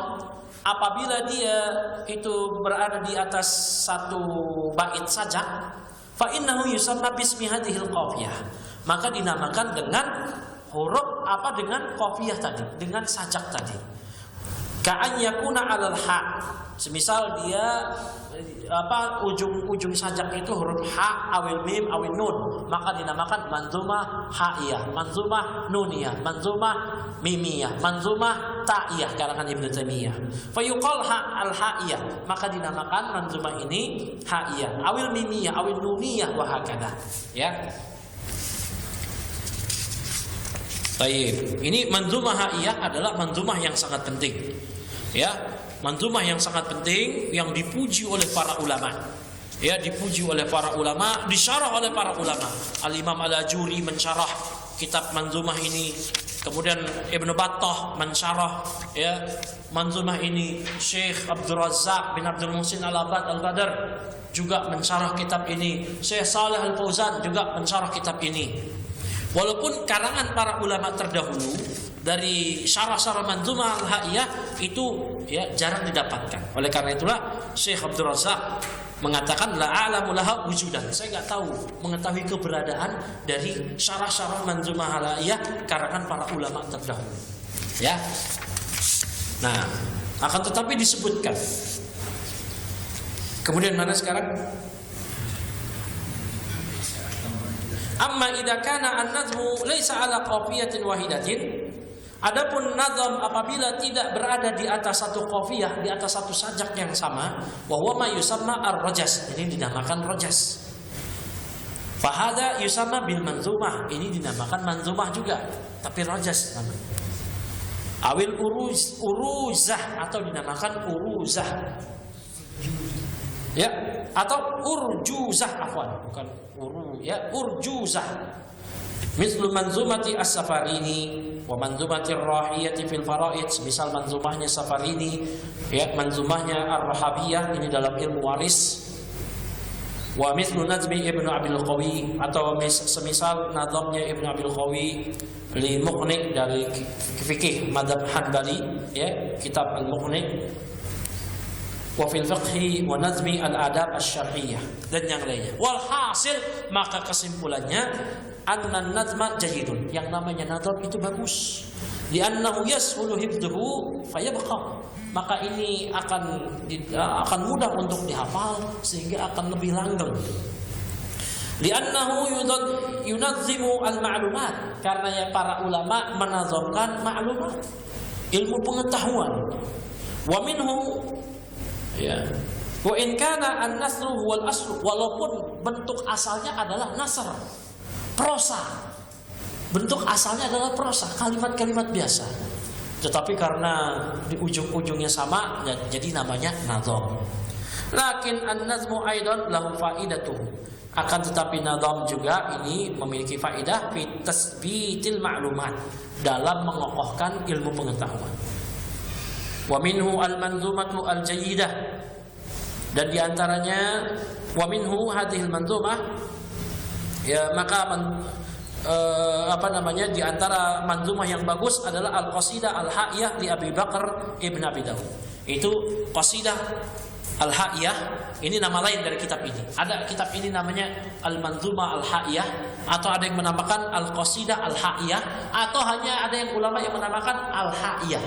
apabila dia itu berada di atas satu bait saja, fa innahu yusamma bismi hadhil qafiyah. Maka dinamakan dengan huruf apa, dengan qafiyah tadi, dengan sajak tadi. Ka'an yakuna 'alal ha. Semisal dia ujung sajak itu huruf ha awil mim awil nun, maka dinamakan manzumah ha'iyah, manzumah nuniyah, manzumah mimiyah, manzumah ta'iyah karangan Ibnu Taimiyah. Fa yuqal al-ha'iyah, maka dinamakan manzumah ini ha'iyah, awil mimiyah, awil nuniyah wa hakadha. Ya. Baik, ini manzumah ha'iyah adalah manzumah yang sangat penting. Ya, manzumah yang sangat penting yang dipuji oleh para ulama. Ya, dipuji oleh para ulama, disyarah oleh para ulama. Al-Imam Al-Ajuri mensyarah kitab manzumah ini. Kemudian Ibnu Battah mensyarah ya manzumah ini. Syekh Abdul Razzaq bin Abdul Muhsin Al-Abad Al-Badr juga mensyarah kitab ini. Syekh Saleh Al-Fauzan juga mensyarah kitab ini. Walaupun karangan para ulama terdahulu dari syarah-syarah manzumah al-ha'iyah itu ya jarang didapatkan. Oleh karena itulah Syekh Abdul Razzaq mengatakan la a'lamu laha wujudan. Saya enggak tahu mengetahui keberadaan dari syarah-syarah manzumah al-ha'iyah karangan para ulama terdahulu. Ya. Nah, akan tetapi disebutkan. Kemudian mana sekarang? Amma idza kana an-nazmu laisa ala qafiyatin wahidatin. Adapun nazam apabila tidak berada di atas satu qafiyah, di atas satu sajak yang sama, wa huwa ma yusamma ar-rajas. Ini dinamakan rajas. Fa hadza yusamma bil manzumah. Ini dinamakan manzumah juga, tapi rajas namanya. Awil uruzah atau dinamakan uruzah. Ya, atau urjuzah afwan, bukan urjuzah. Mislu manzumati as-Safarini wa manzumati ar-Rahiyati fil Faraid. Misal manzumahnya Safarini, ya manzumahnya Ar-Rahabiyah ini dalam ilmu waris. Wa mislu nazmi Ibnu Abil Qawi, atau semisal nazamnya Ibnu Abil Qawi li Muqni dari fikih mazhab Hanbali, ya kitab Al-Muqni. Wa fil fiqhi wa nazmi al-adab asy-syar'iyyah dan yang lainnya. Walhasil maka kesimpulannya anna nazma jayyidun. Yang namanya nazam itu bagus. Li'annahu yashulu hifdhuhu fayabqa. Maka ini akan mudah untuk dihafal sehingga akan lebih langgeng. Li'annahu yunazzimu al-ma'lumat. Karena ya para ulama menazamkan maklumat, ilmu pengetahuan. Wa minhu ya. Wa in kana an-nasru wal aslu, walaupun bentuk asalnya adalah nasr, prosa. Bentuk asalnya adalah prosa, kalimat-kalimat biasa. Tetapi karena di ujung-ujungnya sama, jadi namanya nazam. Lakin an-nazmu aidan lahu faidatuh. Akan tetapi nadham juga ini memiliki faedah fi tasbitil ma'lumat, dalam mengokohkan ilmu pengetahuan. Wa minhu al-manzumatu al-jayyidah, dan diantaranya wa minhu hadhil manzumah, ya maka di antara manzumah yang bagus adalah al-qasidah al-ha'iyah li Abi Bakar ibn Abi Dawud. Itu qasidah al-ha'iyah, ini nama lain dari kitab ini. Ada kitab ini namanya al-manzumah al-ha'iyah, atau ada yang menamakan al-qasidah al-ha'iyah, atau hanya ada yang ulama yang menamakan al-ha'iyah.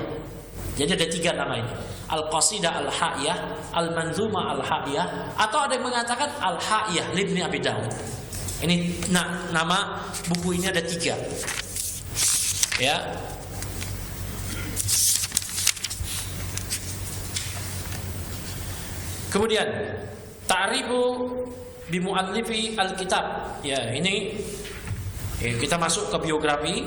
Jadi ada 3 nama ini: al-qasidah al-ha'iyah, al-manzumah al-ha'iyah, atau ada yang mengatakan al-ha'iyah li Ibnu Abi Dawud. Ini nama buku ini ada 3. Ya. Kemudian ta'rifu bi mu'allifi al-kitab. Ya, ini kita masuk ke biografi,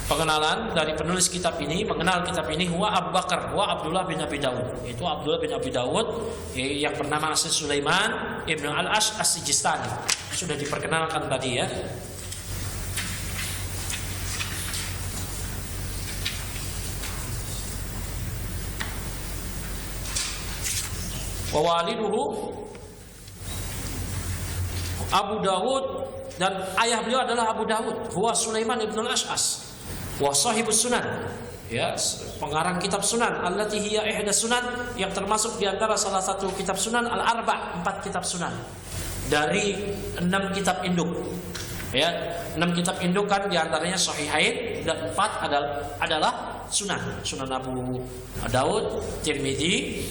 pengenalan dari penulis kitab ini. Mengenal kitab ini huwa Abu Bakar wa Abdullah bin Abi Dawud. Itu Abdullah bin Abi Dawud yang bernama asli Sulaiman Ibn al-Ash as-Sijistani. Sudah diperkenalkan tadi ya. Wa waliduhu Abu Dawud, dan ayah beliau adalah Abu Dawud, huwa Sulaiman ibn al-Ash'as, wa sahibus sunan, ya, pengarang kitab sunan, allati hiya ihda sunan, yang termasuk di antara salah satu kitab sunan al-arba', 4 kitab sunan dari 6 kitab induk. Ya, 6 kitab induk kan di antaranya Sahihain, dan 4 adalah sunan. Sunan Abu Dawud, Tirmidzi,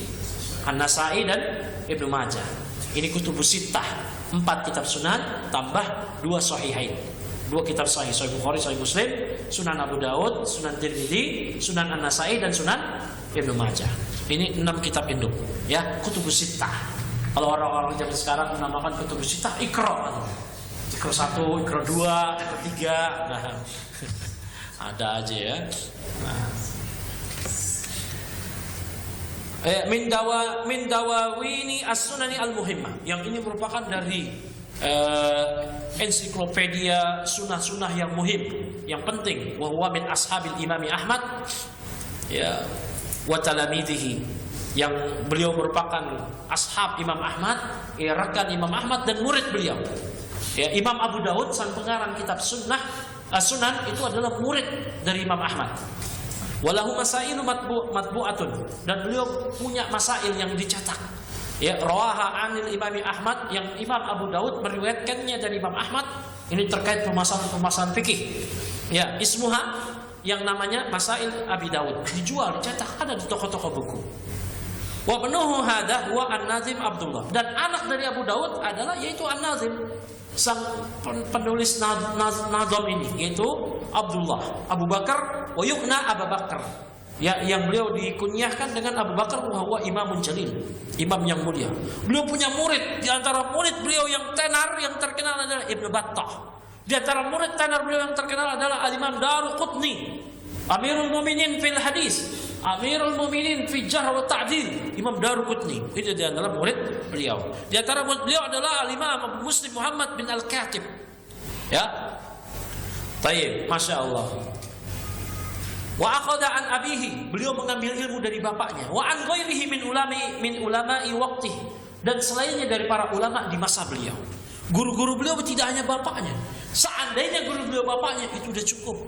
An-Nasai, dan Ibnu Majah. Ini kutubus sittah, 4 kitab sunan tambah 2 Sahihain. 2 kitab sahih, Sahih Bukhari, Sahih Muslim, Sunan Abu Dawud, Sunan Tirmidzi, Sunan An-Nasai, dan Sunan Ibnu Majah. Ini 6 kitab induk, ya, kutubus sittah. Kalau orang-orang zaman sekarang menamakan kutubus sittah Iqra. Iqra 1, Iqra 2, Iqra 3. Nah, ada aja ya. Nah. Min dawawini as-sunani al-muhimmah, yang ini merupakan dari ensiklopedia sunnah-sunnah yang muhim, yang penting. Wa huwa min ashabil imami Ahmad, ya, wa talamidhihi, yang beliau merupakan ashab Imam Ahmad, ya, rekan Imam Ahmad dan murid beliau. Ya, Imam Abu Dawud sang pengarang kitab sunan itu adalah murid dari Imam Ahmad. Walahu masailu matbu'atun, dan beliau punya masail yang dicetak. Ya, rawaha anil Imami Ahmad, yang Imam Abu Dawud meriwayatkannya dari Imam Ahmad. Ini terkait permasalahan fikih. Ya, ismuha, yang namanya Masail Abi Dawud, dijual, dicetak, ada di toko-toko buku. Wa ibnuhu hadha wa An-Nazim Abdullah, dan anak dari Abu Dawud adalah yaitu An-Nazim, sang penulis nazam ini, yaitu Abdullah Abu Bakar wa yukna Abu Bakar, ya, yang beliau dikunyahkan dengan Abu Bakar, wa imamun jalil, imam yang mulia. Beliau punya murid, di antara murid beliau yang tenar, yang terkenal adalah Ibnu Battah. Di antara murid tenar beliau yang terkenal adalah Al-Imam Daruqutni, Amirul Mu'minin fil hadis, Amirul Mu'minin fi jarh wa ta'dil, Imam Daruqutni. Itu di antara murid beliau. Di antara murid beliau adalah Al-Imam Muslim Muhammad bin Al-Katib. Ya. Baik, Masya Allah. Wa akhadha an abihi, beliau mengambil ilmu dari bapaknya. Wa an ghairihi min ulama'i waqtihi, dan selainnya dari para ulama di masa beliau. Guru-guru beliau tidak hanya bapaknya. Seandainya guru beliau bapaknya, itu sudah cukup.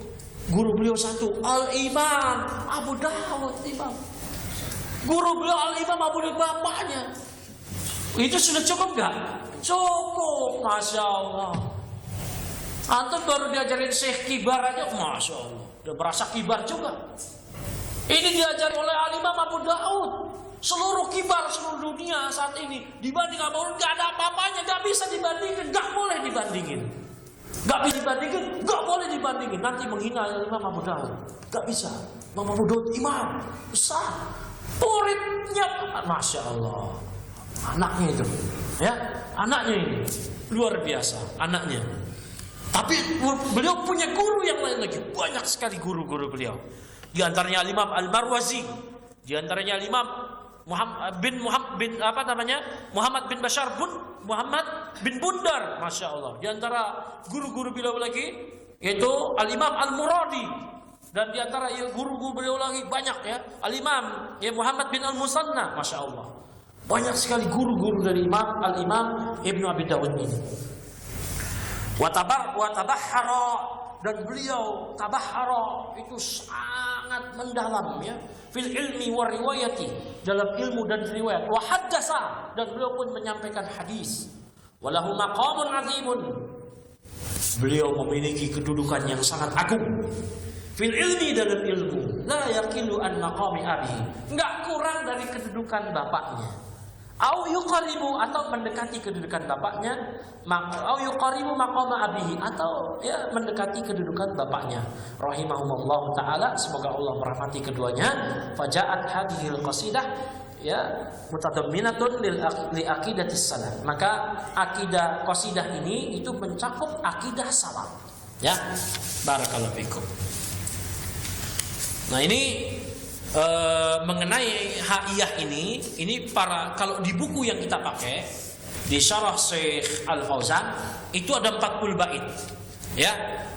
Guru beliau satu, Al-Imam Abu Dawud, imam. Guru beliau Al-Imam Abu Dawud, bapaknya. Itu sudah cukup gak? Cukup, Masya Allah. Antum baru diajarin Syekh Kibar aja, Masya Allah, udah berasa kibar juga. Ini diajari oleh Al-Imam Abu Dawud. Seluruh kibar seluruh dunia saat ini dibanding Abu Dawud gak ada apa-apanya, gak bisa dibandingin, gak boleh dibandingin. Gak bisa dibandingin, gak boleh dibandingin. Nanti menghina Imam Abu Dawud, gak bisa. Imam Abu Dawud imam besar, muridnya, Masya Allah, anaknya itu, ya, anaknya ini luar biasa, anaknya. Tapi beliau punya guru yang lain lagi, banyak sekali guru-guru beliau. Di antaranya Imam Al-Marwazi, di antaranya Imam Muhammad bin Bashar Muhammad bin Bundar, Masya Allah. Di antara guru-guru beliau lagi yaitu Al-Imam Al-Muradi, dan di antara guru-guru beliau lagi banyak ya, Al-Imam Muhammad bin Al-Musanna, Masya Allah. Banyak sekali guru-guru dari Al-Imam Ibnu Abi Dawud ini. Wa tabahhara, dan beliau tabahhara itu sangat mendalam ya, fil ilmi wa riwayati, dalam ilmu dan riwayat, wa haddasa, dan beliau pun menyampaikan hadis. Walahu maqamun azimun, beliau memiliki kedudukan yang sangat agung. Fil ilmi, dalam ilmu, la yaqilu an maqami abihi, enggak kurang dari kedudukan bapaknya. Au yuqaribu, atau mendekati kedudukan bapaknya, au yuqaribu maqama abihi, atau ya mendekati kedudukan bapaknya. Rahimahumullah taala, semoga Allah merahmati keduanya. Faja'at hadhil qasidah ya mutadamminatun li aqidatis salaf. Maka akidah qasidah ini itu mencakup akidah salaf. Ya, barakallahu fikum. Nah, ini mengenai haiyah ini kalau di buku yang kita pakai di syarah Syekh Al-Fauzan itu ada 40 bait. Ya.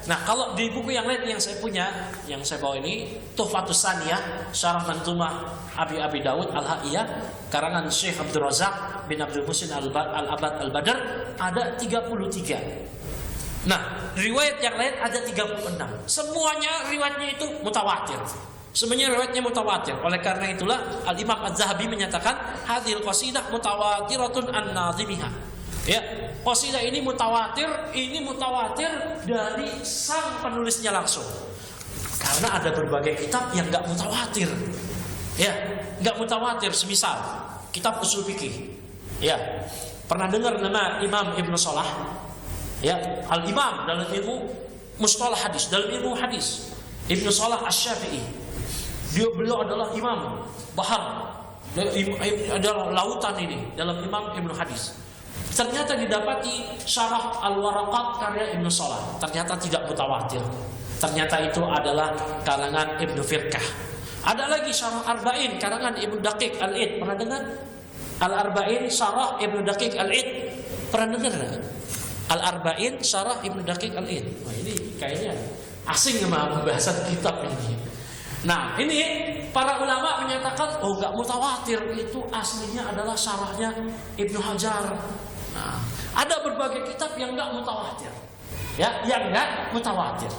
Nah, kalau di buku yang lain yang saya punya, yang saya bawa ini Tuhfatus Saniyah, syarah manzumah Abi Dawud Al-Haiyah karangan Syekh Abdul Razak bin Abdul Muhsin Al-Abad Al-Badr, ada 33. Nah, riwayat yang lain ada 36. Semuanya riwayatnya itu mutawatir. Semuanya riwayatnya mutawatir. Oleh karena itulah Al-Imam Az-Zahabi menyatakan hadhil qasidah mutawatiratun an-nazimiha. Ya, qasidah ini mutawatir dari sang penulisnya langsung. Karena ada berbagai kitab yang enggak mutawatir. Ya, enggak mutawatir, semisal kitab usul fikih. Ya, pernah dengar nama Imam Ibnu Salah? Ya, Al-Imam dalam ilmu mustalah hadis, dalam ilmu hadis. Ibnu Salah Asy-Syafi'i. Beliau adalah imam bahar, adalah lautan ini dalam Imam Ibnu Hadis. Ternyata didapati syarah Al-Waraqat karya Ibnu Salah, ternyata tidak mutawatir. Ternyata itu adalah kalangan Ibnu Firqah. Ada lagi syarah Arba'in karangan Ibnu Daqiq Al-Id. Pernah dengar? Al-Arba'in syarah Ibnu Daqiq Al-Id. Pernah dengar enggak? Al-Arba'in syarah Ibnu Daqiq Al-Id. Wah, ini kayaknya asing sama pembahasan kitab ini. Nah, ini para ulama menyatakan enggak mutawatir, itu aslinya adalah syarahnya Ibnu Hajar. Nah, ada berbagai kitab yang enggak mutawatir. Ya, yang enggak mutawatir.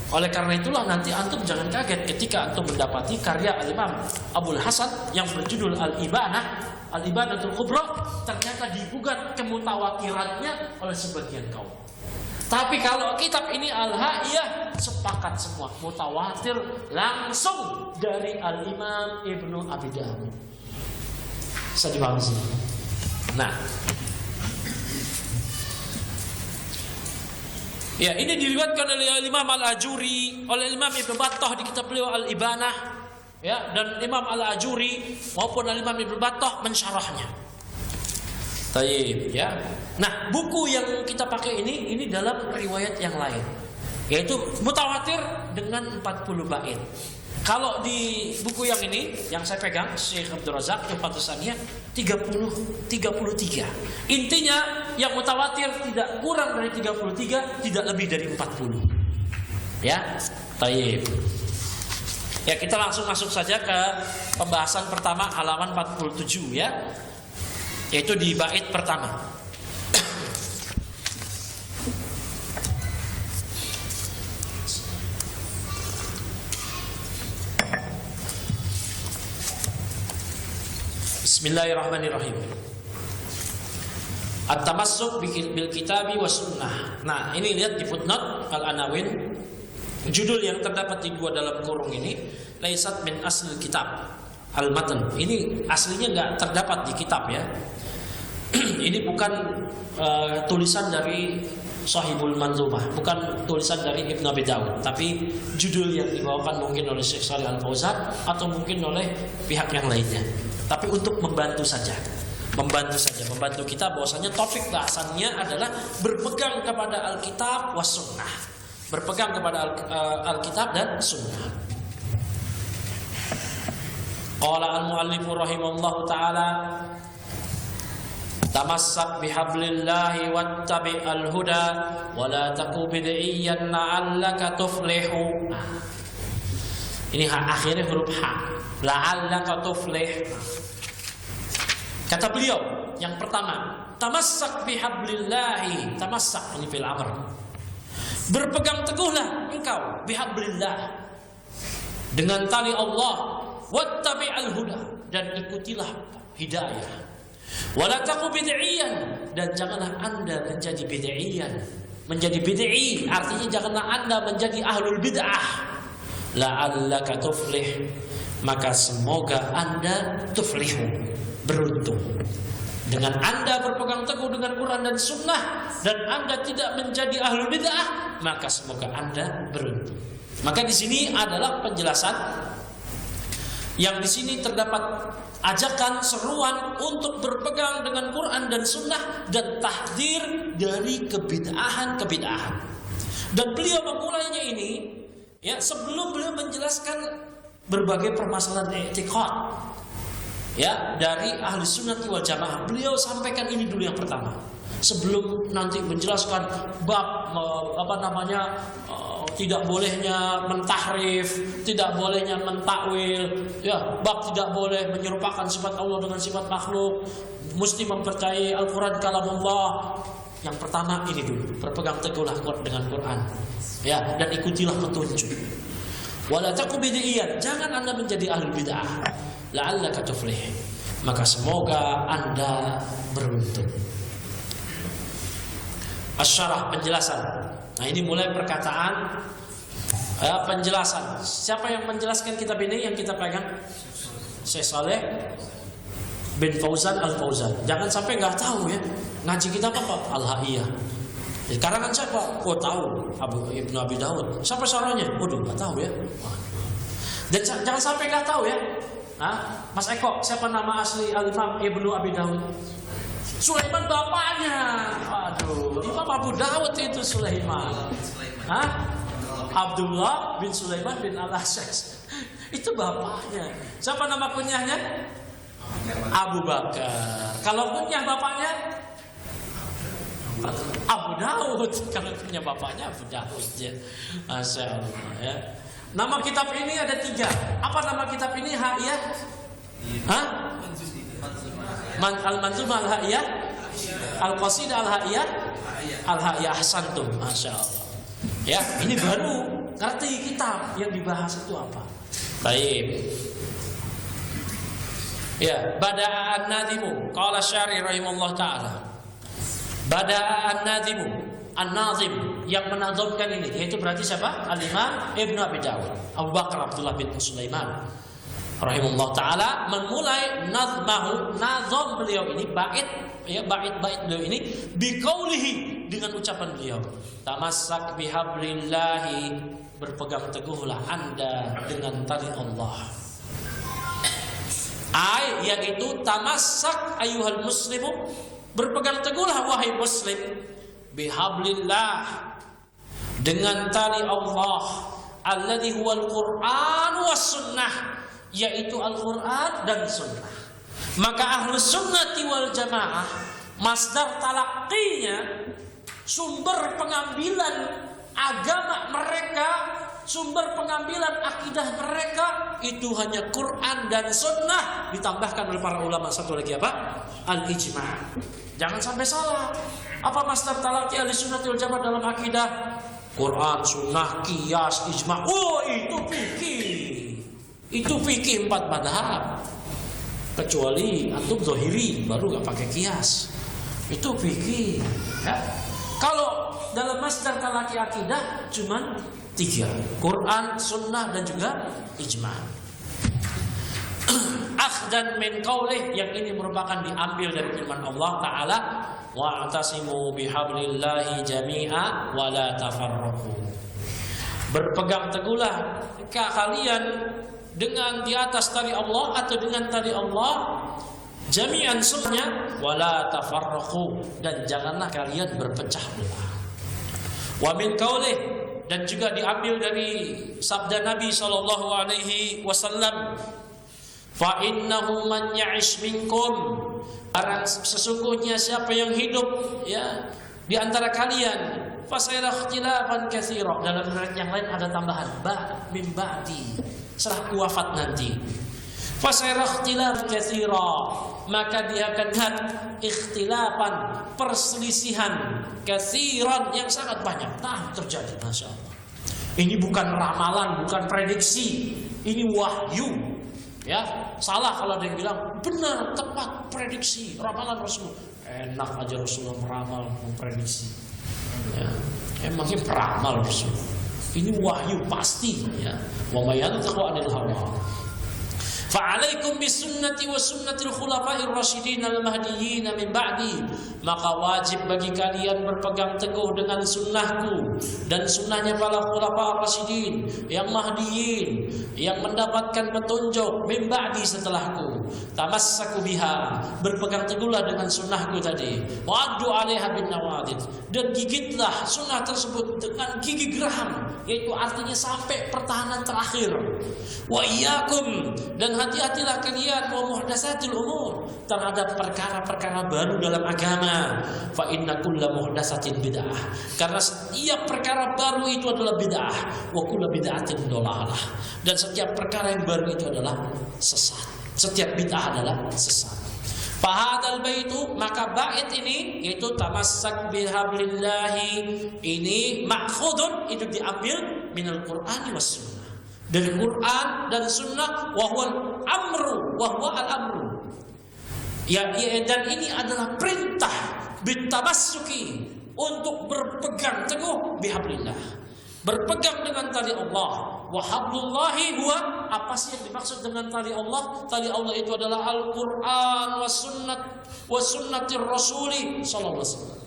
Oleh karena itulah nanti antum jangan kaget ketika antum mendapati karya Al-Imam Abul Hasan yang berjudul Al-Ibanatul Kubra, ternyata digugat kemutawatirannya oleh sebagian kaum. Tapi kalau kitab ini Al-Haiyah, sepakat semua mutawatir langsung dari Al-Imam Ibnu Abi Dawud. Bisa dipahami sih. Nah, ya, ini diriwayatkan oleh Imam Al-Ajuri, oleh Imam Ibnu Battah di kitab beliau Al-Ibanah, ya, dan Imam Al-Ajuri maupun Imam Ibnu Battah mensyarahnya. Tayyib, ya. Nah, buku yang kita pakai ini dalam riwayat yang lain, yaitu mutawatir dengan 40 bait. Kalau di buku yang ini yang saya pegang Syekh Abdul Razak Tuhfatus Saniyah 33. Intinya yang mutawatir tidak kurang dari 33, tidak lebih dari 40. Ya, tayyib. Ya, kita langsung masuk saja ke pembahasan pertama halaman 47 ya. Yaitu di bait pertama. Bismillahirrahmanirrahim. At-tamassuk bil kitabi was sunnah. Nah, ini lihat di footnote Al-Anawin, judul yang terdapat di dua dalam kurung ini laisat min asli kitab al-matan. Ini aslinya enggak terdapat di kitab ya. Ini bukan tulisan dari Shahibul Manzumah, bukan tulisan dari Ibnu Abi Dawud, tapi judul yang dibawakan mungkin oleh Syekh Shalih Al-Fauzan atau mungkin oleh pihak yang lainnya. Tapi untuk membantu membantu kita bahwasanya topik bahasannya adalah berpegang kepada Alkitab was sunnah, berpegang kepada Alkitab dan sunnah. Qala al-muallif rahimahullahu taala, tamassak bihablillahi wattabi al-huda wa la taku bid'iyyan la'allaka tuflihu. Ini akhirnya huruf H. La'allaka tuflih. Kata beliau yang pertama, tamassak bihablillahi. Tamassak ini fil amr. Berpegang teguhlah engkau bihablillah, dengan tali Allah, wattabi'al huda, dan ikutilah hidayah. Wala taku bid'iyan, dan janganlah Anda menjadi bid'iyan. Menjadi bid'i artinya janganlah Anda menjadi ahlul bid'ah. La'allaka tuflih, maka semoga Anda tuflihu, beruntung. Dengan Anda berpegang teguh dengan Quran dan Sunnah dan Anda tidak menjadi ahlul bid'ah, maka semoga Anda beruntung. Maka di sini adalah penjelasan yang di sini terdapat ajakan, seruan untuk berpegang dengan Quran dan Sunnah dan tahdzir dari kebid'ahan-kebid'ahan. Dan beliau memulainya ini ya sebelum beliau menjelaskan berbagai permasalahan i'tiqad ya dari ahli sunnah wal jamaah. Beliau sampaikan ini dulu yang pertama sebelum nanti menjelaskan bab tidak bolehnya mentahrif, tidak bolehnya mentakwil, ya, bab tidak boleh menyerupakan sifat Allah dengan sifat makhluk, mesti mempercayai Al-Quran kalamullah. Yang pertama ini dulu, berpegang teguhlah dengan Quran, ya, dan ikutilah petunjuk. Wala taku bid'iyan, jangan Anda menjadi ahli bid'ah. La'allaka tuflih, maka semoga Anda beruntung. Asyarah, penjelasan. Nah ini mulai perkataan penjelasan. Siapa yang menjelaskan kitab ini yang kita pegang? Syekh Saleh bin Fauzan Al-Fauzan. Jangan sampai nggak tahu ya. Ngaji kitab apa? Al-Ha'iyah. Karangan siapa? Oh tahu, Ibnu Abi Daud. Siapa syarahnya? Waduh nggak tahu ya. Dan jangan sampai nggak tahu ya. Nah, Mas Eko, siapa nama asli Al-Imam Ibnu Abi Daud? Sulaiman bapaknya. Aduh, Imam Abu Dawud itu Sulaiman. Hah? Abdullah bin Sulaiman bin Al-Ashas. Itu bapaknya. Siapa nama kunyahnya? Abu Bakar. Kalau kunyah bapaknya? Abu Dawud. Kalau kunyah bapaknya Abu Dawud ya. Masya Allah ya. Nama kitab ini ada 3. Apa nama kitab ini? Ha'iyah? Hah? Al-Manzumah Al-Ha'iyah, Al-Qasidah Al-Ha'iyah, Al-Ha'iyah. Ahsantum, Masya Allah. Ya, ini baru ngerti kitab yang dibahas itu apa. Baik. Ya, Bada'an Nadimu, qala Syari rahimahullah ta'ala. Bada'an Nadimu, An-Nazim yang menazamkan ini, yaitu berarti siapa? Al-Imam Ibnu Abi Dawud, Abu Bakar Abdullah bin Sulaiman rahimahullah ta'ala memulai nazmahu, nazam beliau ini, bait beliau ini biqaulihi, dengan ucapan beliau, tamassak bihablillahi, berpegang teguhlah Anda dengan tali Allah. Yaitu tamassak ayyuhal muslimu, berpegang teguhlah wahai muslim, bihablillah, dengan tali Allah, alladzi huwal Qur'an was sunnah, yaitu Al-Quran dan Sunnah. Maka Ahlus Sunnati wal Jamaah, masdar talaqqinya, sumber pengambilan agama mereka, sumber pengambilan akidah mereka, itu hanya Quran dan Sunnah, ditambahkan oleh para ulama satu lagi apa? Al-Ijma'. Jangan sampai salah. Apa masdar talaqqi Ahlus Sunnati wal Jamaah dalam akidah? Quran, Sunnah, Qiyas, Ijma'. Oh, itu fikih. Itu fikih 4 madhab. Kecuali antum zahiri baru gak pakai kias. Itu fikih ya. Kalau dalam masdar talaqi akidah cuman 3, Quran, Sunnah, dan juga Ijma'. Akhdan min qaulih, yang ini merupakan diambil dari firman Allah Ta'ala, wa'tasimu bihablillahi jami'a wa la tafarraqu. Berpegang teguhlah kalian dengan di atas tali Allah atau dengan tali Allah jami'an sunnahnya, wala tafarraqu, dan janganlah kalian berpecah belah. Wa min qaulih, dan juga diambil dari sabda Nabi sallallahu alaihi wasallam, Fa innahu man ya'ish minkum, barang sesungguhnya siapa yang hidup ya di antara kalian, fasayara ikhtilafan katsira. Dalam riwayat yang lain ada tambahan min ba'di, setelah wafat nanti. Fasayara ikhtilafan katsira, maka dia akan lihat ikhtilafan, perselisihan katsiran yang sangat banyak. Nah, terjadi, masya Allah. Ini bukan ramalan, bukan prediksi, ini wahyu. Ya, salah kalau ada yang bilang benar, tepat, prediksi, ramalan Rasul. Enak aja Rasulullah meramal, memprediksi. Ya, emangnya peramal Rasul. Ini wahyu pasti. Ya, wa may yantiqu 'anil hawa. Fa'alaikum bisunnati wa sunnatil khulafa'ir rasyidin al-mahdiyyin min ba'di. Maka wajib bagi kalian berpegang teguh dengan sunnahku dan sunnahnya para khulafa'ir rasyidin yang mahdiyin, yang mendapatkan petunjuk min ba'di setelahku. Tamassaku biha, berpegang teguhlah dengan sunnahku tadi. Wa'addu 'alaiha bin nawadid, dan gigitlah sunnah tersebut dengan gigi geram, yaitu artinya sampai pertahanan terakhir. Wa iyyakum, dan hati-hatilah kalian wa muhdatsatil umur, terhadap perkara-perkara baru dalam agama. Fa inna kulla muhdatsatin bid'ah, karena setiap perkara baru itu adalah bid'ah. Wa kullu bid'atin dhalalah, dan setiap perkara yang baru itu adalah sesat. Setiap bid'ah adalah sesat. Fahadal baitu, maka bait ini yaitu tamassak bihablillahi, ini ma'khudun, itu diambil minal Qur'ani was sunnah, dari Quran dan sunnah. Wahwal amru, wahwa al amru, ya, dan ini adalah perintah bitamassuki, untuk berpegang teguh bihablillah, berpegang dengan tali Allah. Wa hablullahi huwa, apa sih yang dimaksud dengan tali Allah? Tali Allah itu adalah Al-Quran wa sunnatir Rasuli sallallahu alaihi wasallam.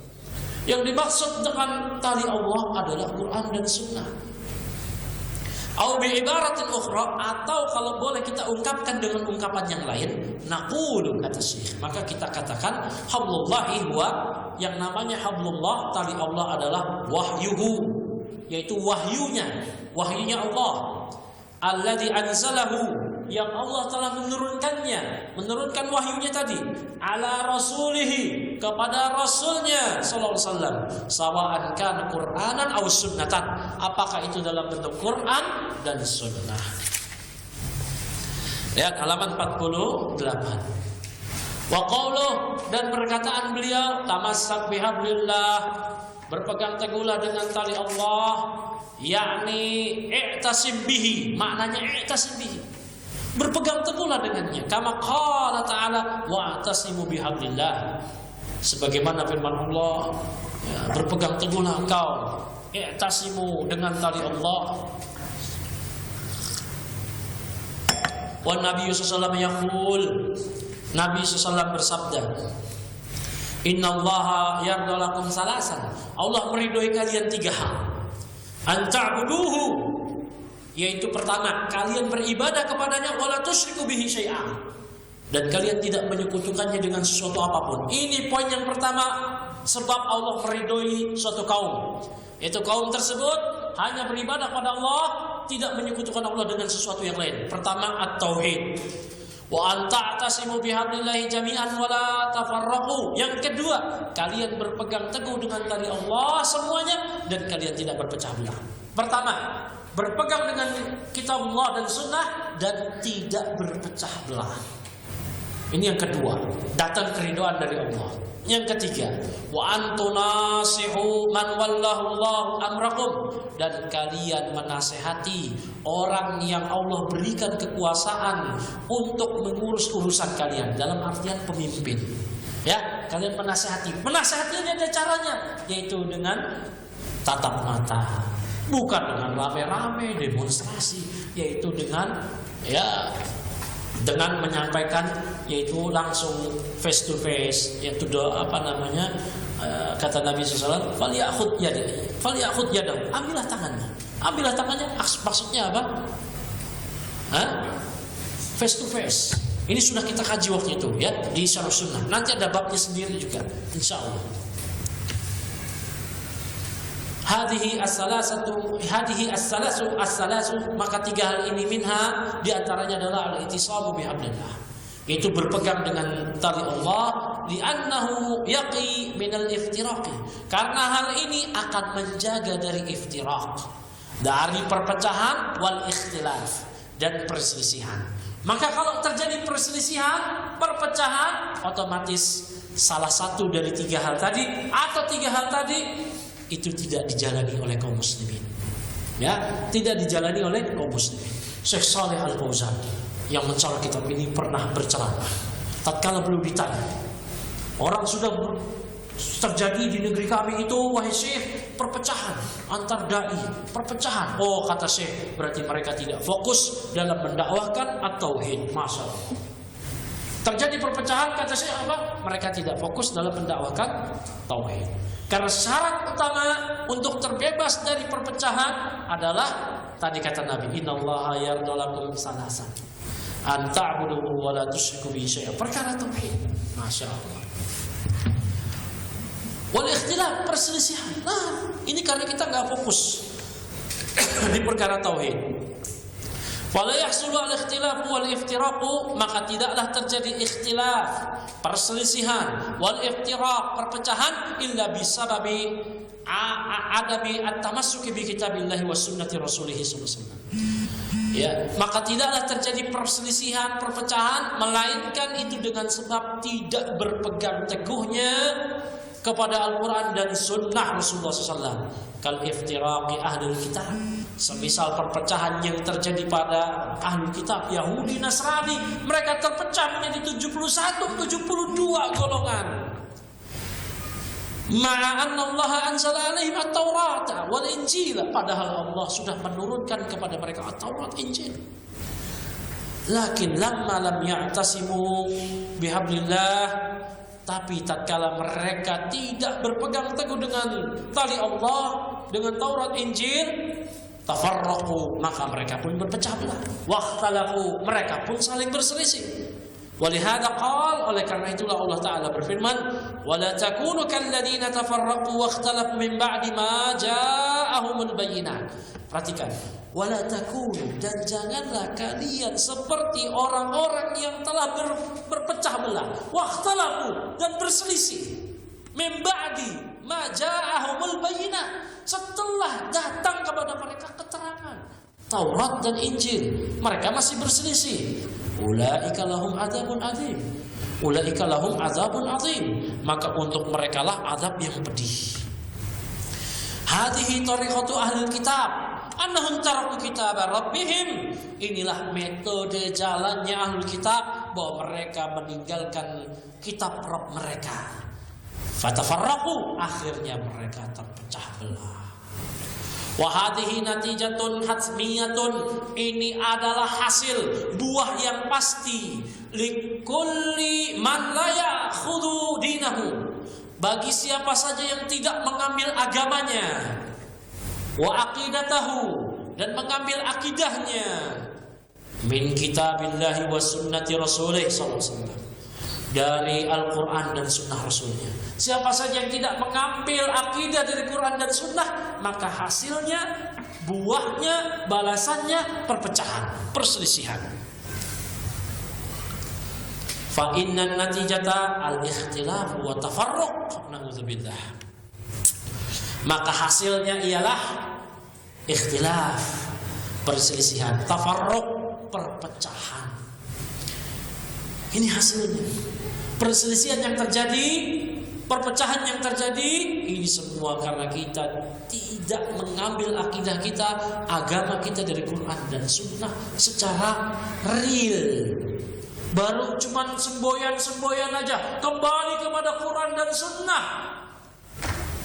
Yang dimaksud dengan tali Allah adalah Quran dan sunnah. Au bi ibaratin ukhra, atau kalau boleh kita ungkapkan dengan ungkapan yang lain, naqulu, kata Syekh, maka kita katakan hablullahi huwa, yang namanya hablullah, tali Allah adalah wahyuhu, yaitu wahyunya Allah, alladzi anzalahu, yang Allah telah menurunkan wahyunya tadi, ala rasulihi, kepada rasulnya sallallahu alaihi wasallam, sawa'an kana qur'anan aw sunnatan, apakah itu dalam bentuk Quran dan sunnah. Lihat halaman 48. Wa qauluh, dan perkataan beliau, tamassak bihablillah, berpegang teguhlah dengan tali Allah, yakni i'tasim bihi, maknanya i'tasim bihi, berpegang teguhlah dengannya. Kama qala ta'ala wa'tasimu bihablillah, sebagaimana firman Allah, ya, berpegang teguhlah engkau, i'tasimu, dengan tali Allah. Wa Nabi sallallahu alaihi wasallam, Nabi sallallahu bersabda, innallaha yardalakum salasan, Allah meridhoi kalian 3 hal. Anta'buduhu, yaitu pertama, kalian beribadah kepadanya, wala tusyriku bihi syai'an, dan kalian tidak menyekutukannya dengan sesuatu apapun. Ini poin yang pertama, sebab Allah meridhoi suatu kaum, yaitu kaum tersebut hanya beribadah pada Allah, tidak menyekutukan Allah dengan sesuatu yang lain. Pertama, at-tauhid. Wa anta'tasimu bihablillahi jami'an wa la tafarraqu. Yang kedua, kalian berpegang teguh dengan tali Allah semuanya dan kalian tidak berpecah belah. Pertama, berpegang dengan kitab Allah dan sunnah dan tidak berpecah belah. Ini yang kedua, datang keridhaan dari Allah. Yang ketiga, wa antunasihu man wallahu Allahu amrakum, dan kalian menasehati orang yang Allah berikan kekuasaan untuk mengurus urusan kalian, dalam artian pemimpin. Ya, kalian menasehati. Menasehatinya ada caranya, yaitu dengan tatap mata, bukan dengan rame-rame demonstrasi, yaitu dengan dengan menyampaikan, yaitu langsung face to face, yaitu kata Nabi SAW, falyakhud yadahu, ambillah tangannya, maksudnya apa? Face to face. Ini sudah kita kaji waktu itu, ya, di Syarh Sunnah. Nanti ada babnya sendiri juga, insya Allah. Hadhihi as-salasu, maka tiga hal ini minha, di antaranya adalah al-ittisamu bihablillah, yaitu berpegang dengan tali Allah, li'annahu yaqi minal iftiraqi, karena hal ini akan menjaga dari iftiraq, dari perpecahan, wal ikhtilaf, dan perselisihan. Maka kalau terjadi perselisihan, perpecahan, otomatis salah satu dari tiga hal tadi atau tiga hal tadi itu tidak dijalani oleh kaum muslimin. Ya, tidak dijalani oleh kaum muslimin. Syekh Shalih Al-Fauzan yang mencarah kitab ini pernah berceramah. Tatkala beliau ditanya, orang sudah terjadi di negeri kami itu, wahai Syekh, perpecahan antar dai, perpecahan. Oh, kata Syekh, berarti mereka tidak fokus dalam mendakwahkan at-tauhid. Masya Allah. Terjadi perpecahan, kata Syekh, apa? Mereka tidak fokus dalam mendakwahkan tauhid. Karena syarat utama untuk terbebas dari perpecahan adalah tadi kata Nabi, innallaha yarda lakum salasan, an ta'budu wa la tusyriku bihi syai'an. Perkara tauhid. Masya Allah. Wal ikhtilaf, perselisihan. Nah, ini karena kita nggak fokus di perkara tauhid. Fala yahsulu al-ikhtilaf wal iftiraqu, maka tidaklah terjadi ikhtilaf, perselisihan, wal iftiraq, perpecahan, illa bisababi adabi at-tamassuki bi kitabillahi was sunnati rasulih sallallahu alaihi wasallam. Ya, maka tidaklah terjadi perselisihan, perpecahan, melainkan itu dengan sebab tidak berpegang teguhnya kepada Al-Quran dan Sunnah Rasulullah SAW. Kal iftiraqi ahlul kitab, semisal perpecahan yang terjadi pada ahlul kitab Yahudi Nasrani, mereka terpecah menjadi 71-72 golongan. Ma'anna Allah anzala alaihim at-Taurata wal Injil, padahal Allah sudah menurunkan kepada mereka at-Taurat, Injil. Lakin lamma lam ya'tasimu bihablillah, tapi tatkala mereka tidak berpegang teguh dengan tali Allah, dengan Taurat, Injil, tafarraqu, maka mereka pun berpecah belah. Wakhtalafu, mereka pun saling berselisih. Walihada qal, oleh karena itulah Allah Ta'ala berfirman, wala takunu kalladzina tafarraqu wakhtalafu min ba'di ma ja'ahumul bayyinat. Perhatikan, wala takunu, dan janganlah kalian seperti orang-orang yang telah berpecah belah, wakhtalafu, dan berselisih, min ba'di ma ja'ahumul bayyinat, setelah datang kepada mereka keterangan Taurat dan Injil, mereka masih berselisih. Ulaika lahum adzabun adzim, ulaika lahum adzabun adzim, maka untuk mereka lah azab yang pedih. Hadhihi tariqatu ahlul kitab, annahum taraku kitab rabbihim, inilah metode jalannya ahlul kitab, bahwa mereka meninggalkan kitab Rabb mereka. Fatafarraqu, akhirnya mereka terpecah belah. Wa hadhihi natijatun hatmiyatun, ini adalah hasil, buah yang pasti, likulli man la ya'khudhu dinahu, bagi siapa saja yang tidak mengambil agamanya, wa aqidatahu, dan mengambil akidahnya, min kitabillahi wa sunnati rasulih sallallahu alaihi wasallam, dari Al-Quran dan Sunnah Rasulnya. Siapa saja yang tidak mengambil akidah dari Quran dan Sunnah, maka hasilnya, buahnya, balasannya perpecahan, perselisihan. Fa innan natijata al-ikhtilaf wa tafarruq, na'udzubillah. Maka hasilnya ialah ikhtilaf, perselisihan, tafarruq, perpecahan. Ini hasilnya. Perselisihan yang terjadi, perpecahan yang terjadi, ini semua karena kita tidak mengambil akidah kita, agama kita dari Quran dan Sunnah secara real. Baru cuman semboyan-semboyan aja, kembali kepada Quran dan Sunnah,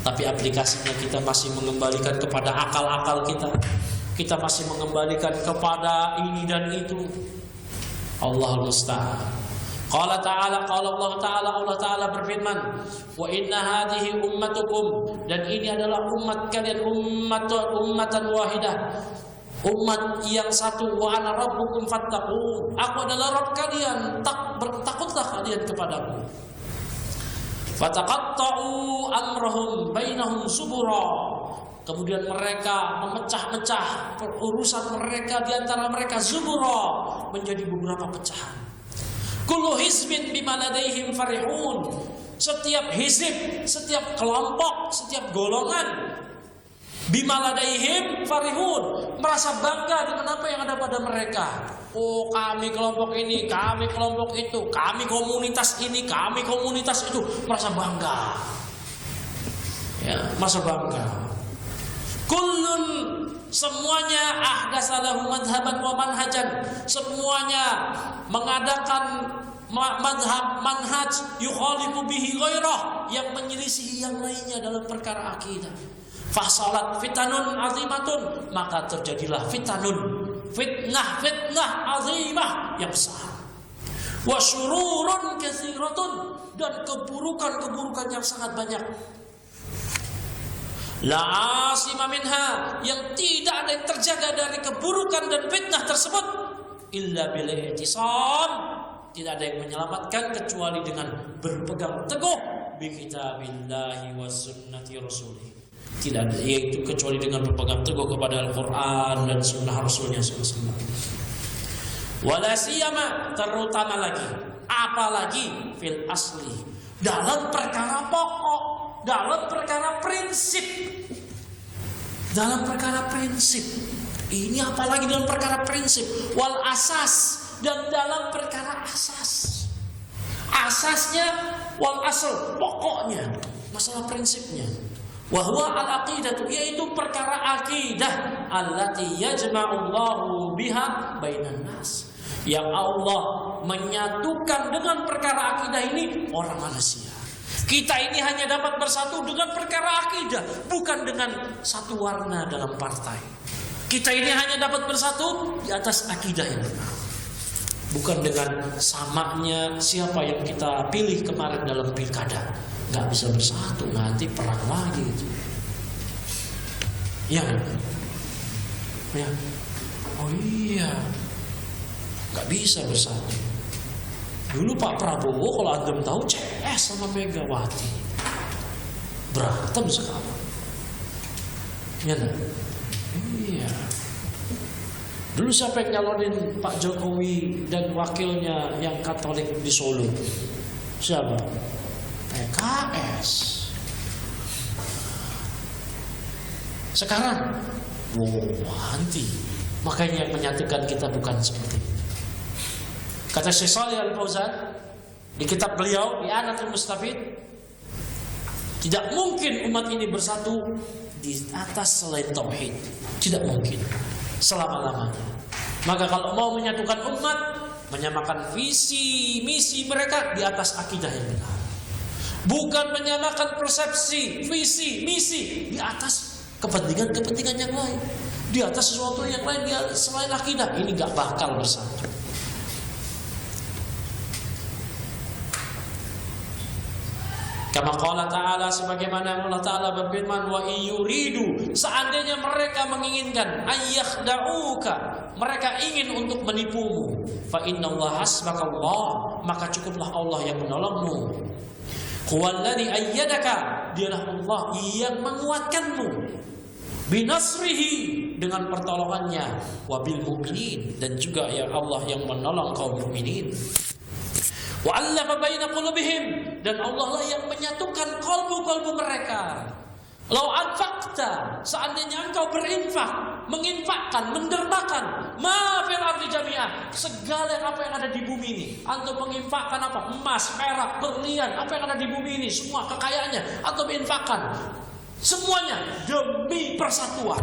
tapi aplikasinya kita masih mengembalikan kepada akal-akal kita. Kita masih mengembalikan kepada ini dan itu. Allahul musta'an. Qala ta'ala, qala Allah Ta'ala berfirman, wa inna hadhihi ummatukum, dan ini adalah umat kalian, ummatan wahidah, umat yang satu, wa ana rabbukum fattaqun, aku adalah Rabb kalian, bertakutlah kalian kepadaku. Fataqatta'u amrahum bainahum subura, Kemudian mereka memecah-mecah urusan mereka di antara mereka, zubura, menjadi beberapa pecahan. Kullu hizbin bima ladaihim farihun. Setiap hizib, setiap kelompok, setiap golongan, bima ladaihim farihun, merasa bangga dengan apa yang ada pada mereka. Oh, kami kelompok ini, kami kelompok itu, kami komunitas ini, kami komunitas itu, merasa bangga. Ya, merasa bangga. Kullun, semuanya ahdatsalahu madhaban wa manhajan, semuanya mengadakan manhaj yukhalifu bihi ghairah, yang menyelisihi yang lainnya dalam perkara akidah. Fasalat fitanun azimatun, maka terjadilah fitnah azimah yang besar. Wa syururun katsiratun, dan keburukan yang sangat banyak. La asima minha, yang tidak ada yang terjaga dari keburukan dan fitnah tersebut, illa bil i'tisam, tidak ada yang menyelamatkan kecuali dengan berpegang teguh bi kitabillahi was sunnati rasulih. Tidak ada yaitu kecuali dengan berpegang teguh kepada Al-Qur'an dan sunnah Rasulnya SAW. Wala siyama, terutama lagi, apalagi fil asli, dalam perkara pokok, dalam perkara prinsip. Dalam perkara prinsip. Ini apalagi dalam perkara prinsip. Wal asas, dan dalam perkara asas. Asasnya wal asal, pokoknya, masalah prinsipnya. Wa huwa al-aqidatu, yaitu perkara akidah, allati yajma'ullahu biha bainan nas, yang Allah menyatukan dengan perkara akidah ini orang manusia. Kita ini hanya dapat bersatu dengan perkara akidah, bukan dengan satu warna dalam partai. Kita ini hanya dapat bersatu di atas akidah yang benar, bukan dengan samanya siapa yang kita pilih kemarin dalam pilkada. Gak bisa bersatu, nanti perang lagi itu. Ya, ya. Oh iya, gak bisa bersatu. Dulu Pak Prabowo, kalau Anda tahu, CS sama Megawati, berantem sekarang. Ya, iya. Dulu siapa yang nyalonin Pak Jokowi dan wakilnya yang Katolik di Solo? Siapa? PKS. Sekarang, anti. Makanya yang menyatukan kita bukan seperti itu. Kata Syekh Shalih Al-Fauzan di kitab beliau I'anatul Mustafid, tidak mungkin umat ini bersatu di atas selain tauhid. Tidak mungkin selama-lamanya. Maka kalau mau menyatukan umat, menyamakan visi misi mereka di atas akidah yang benar. Bukan menyamakan persepsi, visi, misi di atas kepentingan-kepentingan yang lain, di atas sesuatu yang lain selain akidah. Ini gak bakal bersatu. Kama qala ta'ala, sebagaimana Allah Ta'ala berfirman, wa iyuridu, seandainya mereka menginginkan, ayyakhda'uka, mereka ingin untuk menipumu, fa innallaha hasbakallah, maka cukuplah Allah yang menolongmu. Huwallazi ayyadaka, dialah Allah yang menguatkanmu, binasrihi, dengan pertolongannya, wabil mu'minin, dan juga ya Allah yang menolong kaum mukminin. Wa 'allafa baina qulubihim, dan Allah lah yang menyatukan kalbu-kalbu mereka. Lau anfaqta, seandainya engkau berinfak, menginfakkan, mendermakan, ma fil ardi jami'ah, segala apa yang ada di bumi ini. Antum menginfakkan apa? Emas, perak, berlian, apa yang ada di bumi ini, semua kekayaannya antum infakkan. Semuanya demi persatuan.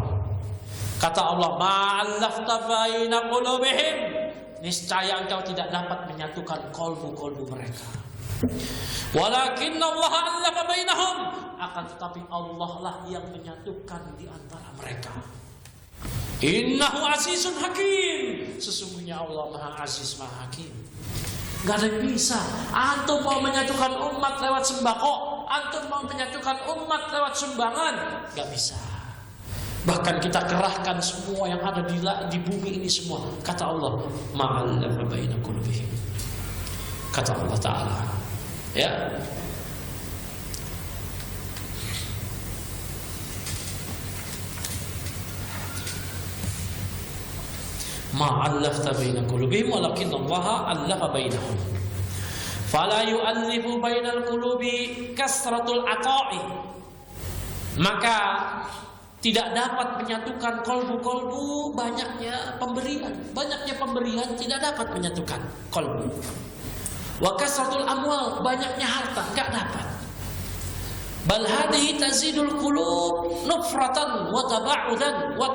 Kata Allah, ma'allafta baina qulubihim, niscaya engkau tidak dapat menyatukan kolbu-kolbu mereka. Walakinna Allah allafa bainahum, akan tetapi Allah lah yang menyatukan di antara mereka. Innahu azizun hakim, sesungguhnya Allah Maha Aziz Maha Hakim. Gak ada yang bisa. Antum mau menyatukan umat lewat sembako, antum mau menyatukan umat lewat sumbangan, gak bisa. Bahkan kita kerahkan semua yang ada di bumi ini semua. Kata Allah, ma'allafa baina qulubihim. Kata Allah Ta'ala, ya. ma 'allafta baina qulubihim walakin Allah 'allafa bainahum. Fala yu'allifu bainal qulubi kasratul ata'i. Maka tidak dapat menyatukan kolbu-kolbu banyaknya pemberian. Banyaknya pemberian tidak dapat menyatukan kolbu. Wa kasratul amwal, banyaknya harta enggak dapat. Bal hadhihi tazidul qulub nufratan wa taba'udan wa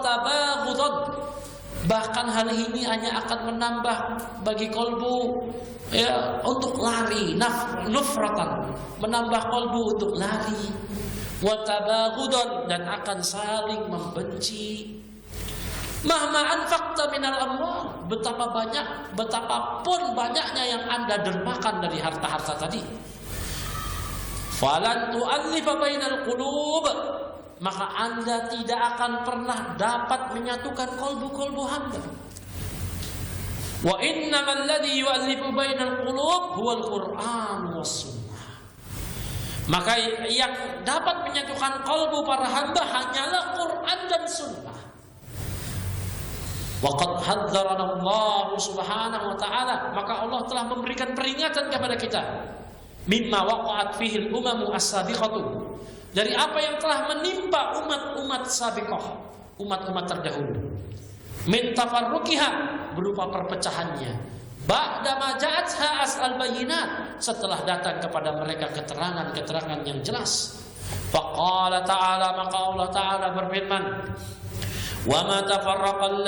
tabaghudan. Bahkan hal ini hanya akan menambah bagi kolbu ya untuk lari, nufratan, menambah kolbu untuk lari, wa tabaghudan, dan akan saling membenci. Mahma anfaqta minal amwal, betapapun banyaknya yang Anda dermakan dari harta-harta tadi, falan tu'allifa bainal qulub, maka Anda tidak akan pernah dapat menyatukan kolbu-kolbu hamba. Wa innamal ladzi yu'allifu bainal qulub huwal Qur'an was sunnah. Maka yang dapat menyatukan kolbu para hamba hanyalah Quran dan sunnah. Wa qad hadzarana Allah Subhanahu wa ta'ala, maka Allah telah memberikan peringatan kepada kita, mimma waqa'at fihi al-umamu as-sabiqatu, dari apa yang telah menimpa umat-umat sabiqah, umat-umat terdahulu, min tafarruqiha, berupa perpecahannya, ba'da ma ja'atha as'al bayyinat, setelah datang kepada mereka keterangan-keterangan yang jelas. Faqala ta'ala, maka Allah ta'ala berfirman, wa ma tafarraqal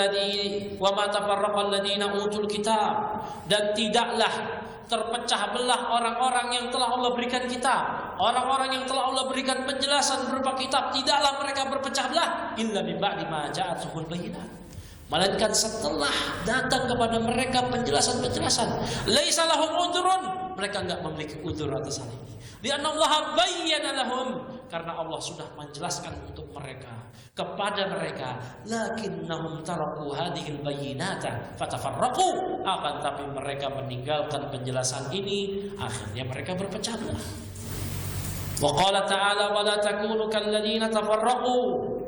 ladzina utul kitab, dan tidaklah terpecah belah orang-orang yang telah Allah berikan kitab, orang-orang yang telah Allah berikan penjelasan berupa kitab, tidaklah mereka berpecah belah illa min ba'di ma ja'atuhul bayyinat, melainkan setelah datang kepada mereka penjelasan-penjelasan. Laisa lahum udhrun, mereka enggak memiliki udzur atas hal ini. Lianna Allah bayyana lahum, karena Allah sudah menjelaskan untuk mereka, kepada mereka. Lakinnahum taraku hadhil bayyinata fatafarraqu, akan tapi mereka meninggalkan penjelasan ini, akhirnya mereka berpecah belah. Wa qala ta'ala wa la takunu kalladzina tafarraqu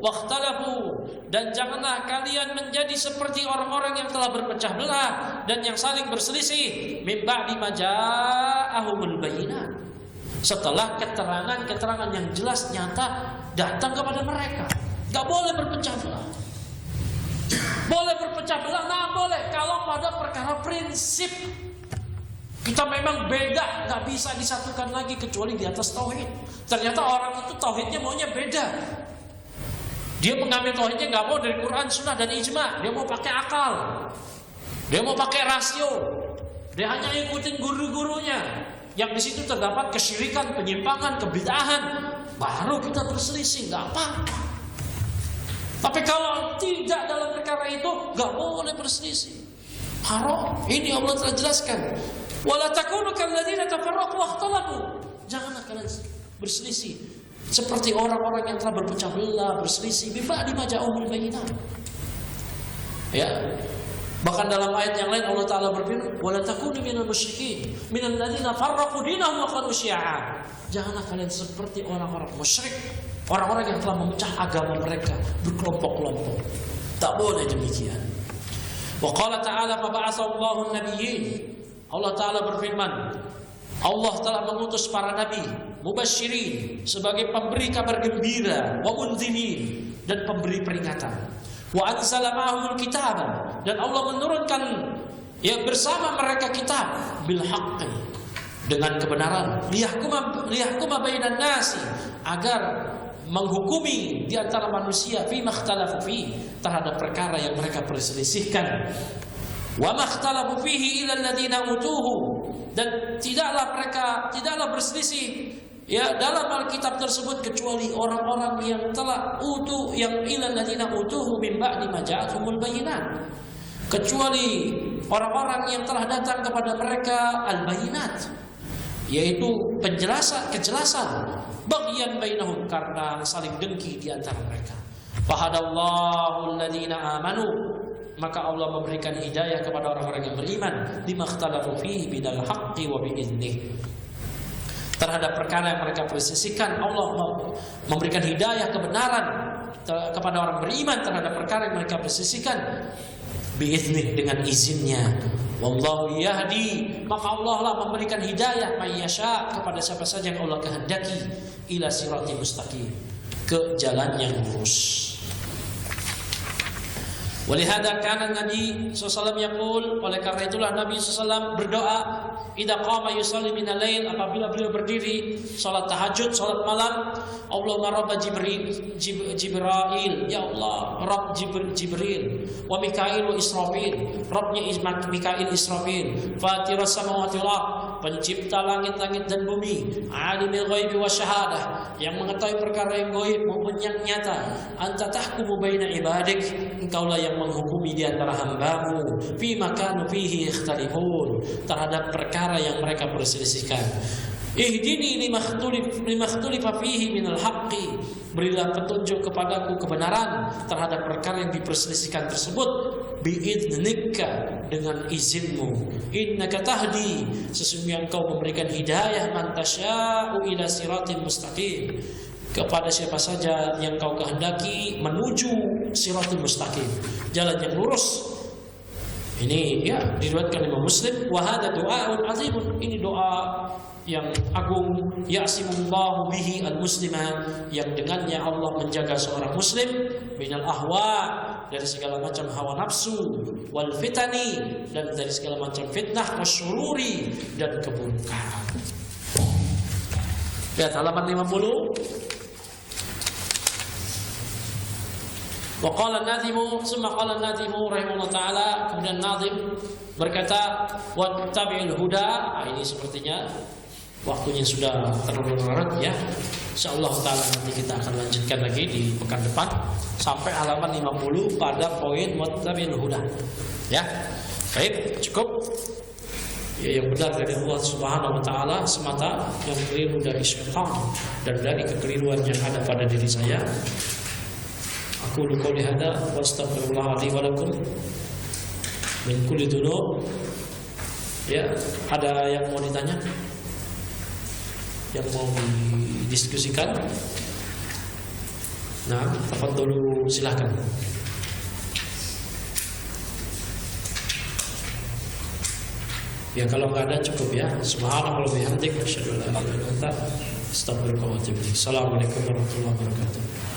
wakhtalafu, dan janganlah kalian menjadi seperti orang-orang yang telah berpecah belah dan yang saling berselisih, min ba'di ma ja'ahumul bayyinat, setelah keterangan-keterangan yang jelas nyata datang kepada mereka. Gak boleh berpecah belah. Boleh berpecah belah, nah boleh kalau pada perkara prinsip. Kita memang beda, gak bisa disatukan lagi kecuali di atas tauhid. Ternyata orang itu tauhidnya maunya beda. Dia mengambil tauhidnya gak mau dari Quran, Sunnah, dan ijma. Dia mau pakai akal, dia mau pakai rasio, dia hanya ikutin guru-gurunya. Yang di situ terdapat kesyirikan, penyimpangan, kebid'ahan, baru kita berselisih, gak apa-apa. Tapi kalau tidak dalam perkara itu, gak boleh berselisih. Haram. Ini Allah telah jelaskan. Wala takunu kalladzina tafarraqu wakhtalafu. Janganlah kalian berselisih seperti orang-orang yang telah berpecah belah, berselisih min ba'di ma ja'ahumul bayyinat. Ya. Bahkan dalam ayat yang lain Allah Ta'ala berfirman, wala takunu minal musyrikin minal ladzina farraqu dinahum wa kanu syi'a. Janganlah kalian seperti orang-orang musyrik, orang-orang yang telah memecah agama mereka berkelompok-kelompok. Tak boleh demikian. Wa qala ta'ala fa ba'atsallahu an-nabiyyin. Allah Ta'ala berfirman, Allah telah mengutus para nabi mubasysyirin, sebagai pemberi kabar gembira, wa mundzirin, dan pemberi peringatan. Wa anzala ma'ahumul kitab, dan Allah menurunkan ya bersama mereka kitab, bil haqqi, dengan kebenaran, liyahkuma bainan nasi, agar menghukumi di antara manusia fi makhtalafu fi, terhadap perkara yang mereka perselisihkan. Wa makhtalafu fihi illa alladziina utuhu, dan tidaklah berselisih ya dalam Alkitab tersebut kecuali orang-orang yang telah yang ilal ladzina utuhu min ba'di ma ja'atuhumul bayyinat, kecuali orang-orang yang telah datang kepada mereka al-bayyinat, yaitu kejelasan baghyan bainahum, karena saling dengki di antara mereka. Fahadallahu alladzina amanu, maka Allah memberikan hidayah kepada orang-orang yang beriman, limakhtalafu fihi bidal haqqi wa bi'idnih, terhadap perkara yang mereka persisikan. Allah memberikan hidayah kebenaran kepada orang beriman terhadap perkara yang mereka perselisihkan biiznih, dengan izinnya. Wallahu yahdi, maka Allah lah memberikan hidayah may yasha, kepada siapa saja yang Allah kehendaki, ila siratal mustaqim, ke jalan yang lurus. Walihada kana Nabi SAW yaqul, oleh karena itulah Nabi SAW berdoa, idza qama yusalli minal lail, apabila beliau berdiri salat tahajud, salat malam, Allahumma rabb Jibril, ya Allah, Rabb Jibril, wa Mikail wa Israfil, Rabbnya Mikail Israfil, fatiras samawati wal ard, pencipta langit-langit dan bumi, alimul ghaibi wa syahadah, yang mengetahui perkara yang gaib maupun yang nyata, anta tahkumu baina ibadik, engkaulah yang menghukumi di antara hambamu, fi makanu fihi ikhtalifun, terhadap perkara yang mereka perselisihkan. Ihdini limakhtulifa fihi minal haqqi, berilah petunjuk kepadaku kebenaran terhadap perkara yang diperselisihkan tersebut, biidnika, dengan izinmu, innaka tahdi, sesungguhnya engkau memberikan hidayah man tasya'u ila siratin mustaqim, kepada siapa saja yang kau kehendaki menuju siratul mustaqim, jalan yang lurus. Ini ya diriwayatkan Imam Muslim. Wa hadza du'aun azimun, ini doa yang agung, ya'simullahu bihi al-muslima, yang dengannya Allah menjaga seorang muslim minal ahwa, dari segala macam hawa nafsu, wal fitani, dan dari segala macam fitnah, wasyururi, dan keburukan. Lihat halaman 50. Wa qala an-nadhimu, summa qala an-nadhimu rahimahullah taala, kemudian nadhim berkata, wattabi'il huda. Ini sepertinya waktunya sudah terlalu larut ya. Insyaallah taala nanti kita akan lanjutkan lagi di pekan depan sampai halaman 50 pada poin wattabi'il huda. Ya. Baik, cukup. Ya, yang benar dari Allah Subhanahu wa taala semata, yang keliru dari syaitan dan dari kekeliruan yang ada pada diri saya. Aku qouli hada wa astaghfirullah li wa lakum min kulli dzunub. Ya, ada yang mau ditanya? Yang mau didiskusikan? Nah, tafadhalu, silakan. Ya kalau nggak ada cukup ya. Subhanallah wa bihamdik, asyhadu an la ilaha illa anta, astaghfiruka wa atubu ilaik. Assalamualaikum warahmatullahi wabarakatuh.